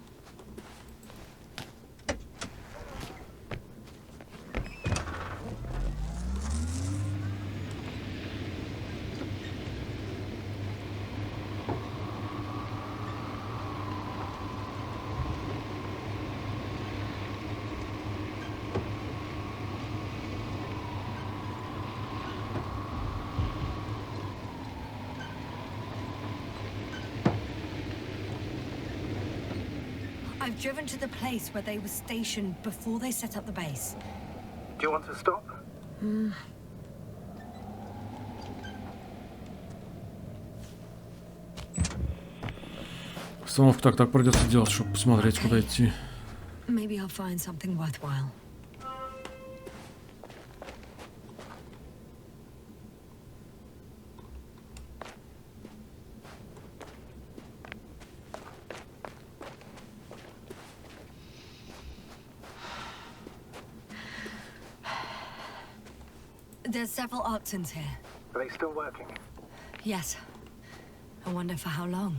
I've driven to the place where they were stationed before they set up the base. Do you want to stop? Остановку так придется делать, чтобы посмотреть, куда идти. Maybe I'll find something worthwhile. There's several Arctons here. Are they still working? Yes. I wonder for how long.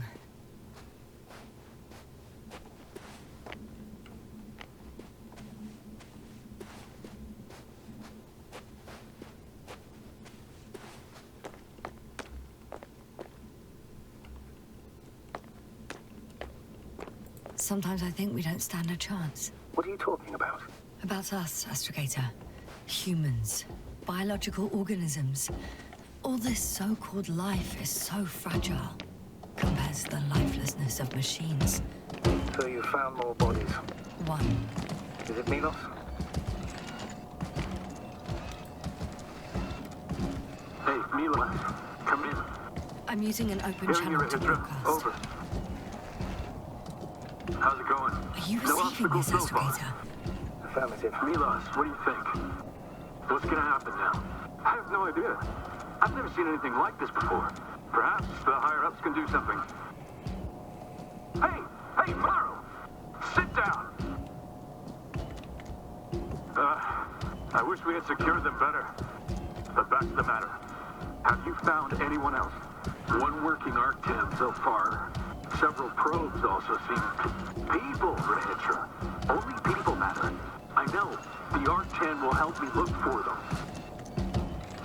Sometimes I think we don't stand a chance. What are you talking about? About us, Astrogator. Humans. Biological organisms. All this so-called life is so fragile compared to the lifelessness of machines. So you found more bodies. One. Is it Milos? Hey, Milos, come in. I'm using an open Hearing channel you, to Hydra. broadcast. Over. How's it going? Are you No receiving obstacles this, so far. Astrogator? Affirmative. Milos, what do you think? What's gonna happen now? I have no idea. I've never seen anything like this before. Perhaps the higher-ups can do something. Hey, Morrow! Sit down! I wish we had secured them better. But back to the matter. Have you found anyone else? One working Arc-10 so far. Several probes also seem... People, Hydra. Only people matter. I know. The Arc-10 will help me look for them.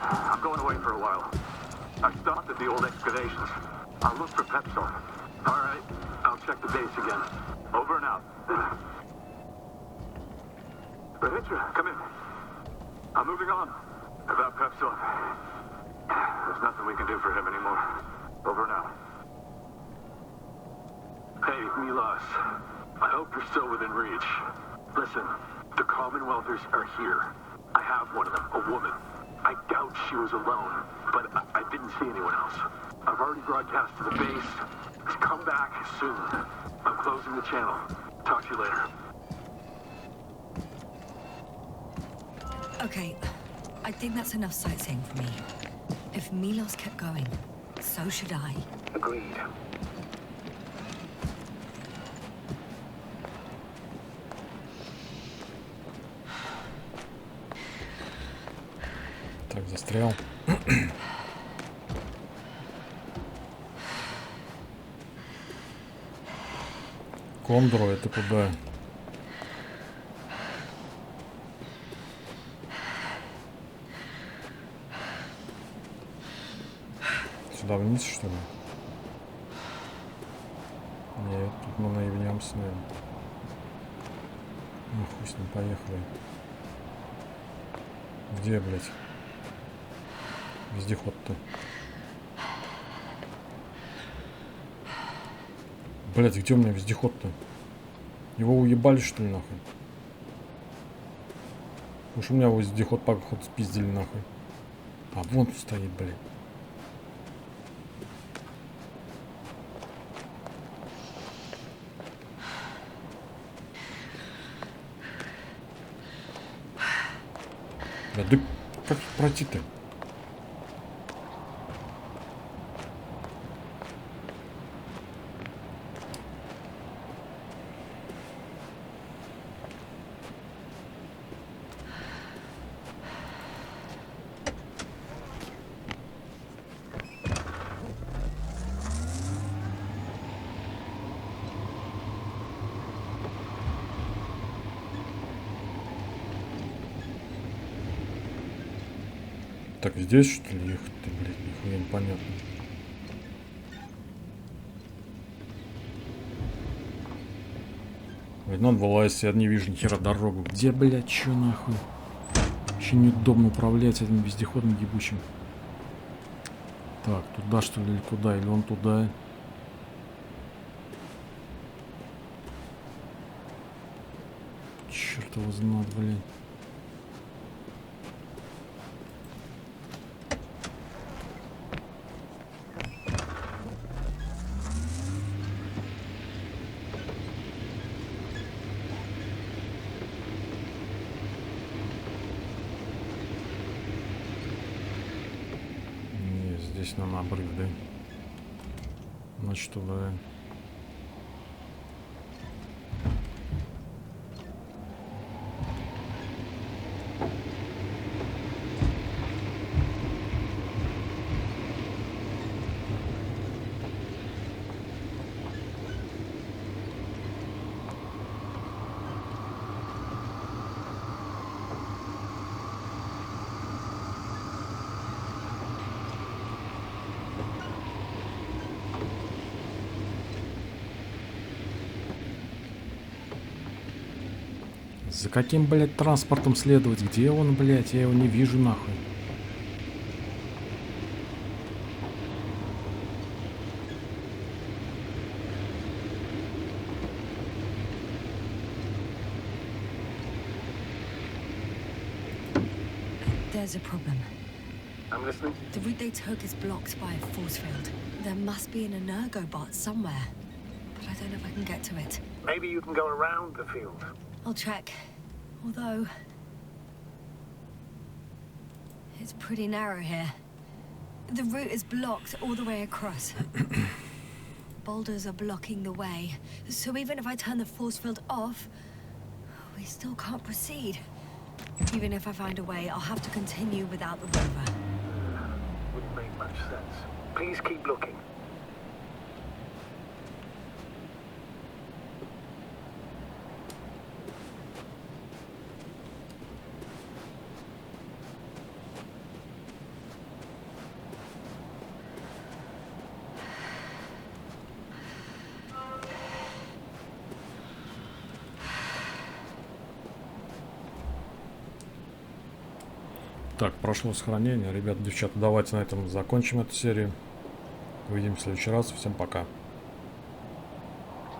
I'm going away for a while. I stopped at the old excavations. I'll look for Pepsol. All right. I'll check the base again. Over and out. But Hydra, come in. I'm moving on. About Pepsol. There's nothing we can do for him anymore. Over and out. Hey, Milos. I hope you're still within reach. Listen, the Commonwealthers are here. I have one of them, a woman. I doubt she was alone, but I didn't see anyone else. I've already broadcast to the base. Come back soon. I'm closing the channel. Talk to you later. Okay, I think that's enough sightseeing for me. If Milos kept going, so should I. Agreed. Так, застрял. Кондор, это куда? Сюда вниз, что ли? Нет, тут мы наебнемся, наверное. Ну, хуй с ним, поехали. Где, блядь? Вездеход-то. Блядь, где у меня вездеход-то? Его уебали, что ли, нахуй? Уж у меня вездеход, походу, спиздили, нахуй. А вон тут стоит, блядь. Да как пройти-то? Так, здесь что ли ехать-то, блядь, нихуя непонятно. Блядь, надо вылазить, я не вижу ни хера дорогу. Где, блядь, чё нахуй? Вообще неудобно управлять этим вездеходом ебучим. Так, туда что ли или куда? Или он туда? Черт его знает, блядь. здесь на обрыв, да? Значит, туда. За каким, блядь, транспортом следовать? Где он, блядь? Я его не вижу, нахуй. There's a problem. I'm listening. The route they took is blocked by a force field. There must be an energobot somewhere, but I don't know if I can get to it. Maybe you can go around the field. I'll check. Although it's pretty narrow here. The route is blocked all the way across. Boulders are blocking the way, so even if I turn the force field off, we still can't proceed. Even if I find a way, I'll have to continue without the rover. Wouldn't make much sense. Please keep looking. Так, прошло сохранение. Ребята, девчата, давайте на этом закончим эту серию. Увидимся в следующий раз. Всем пока.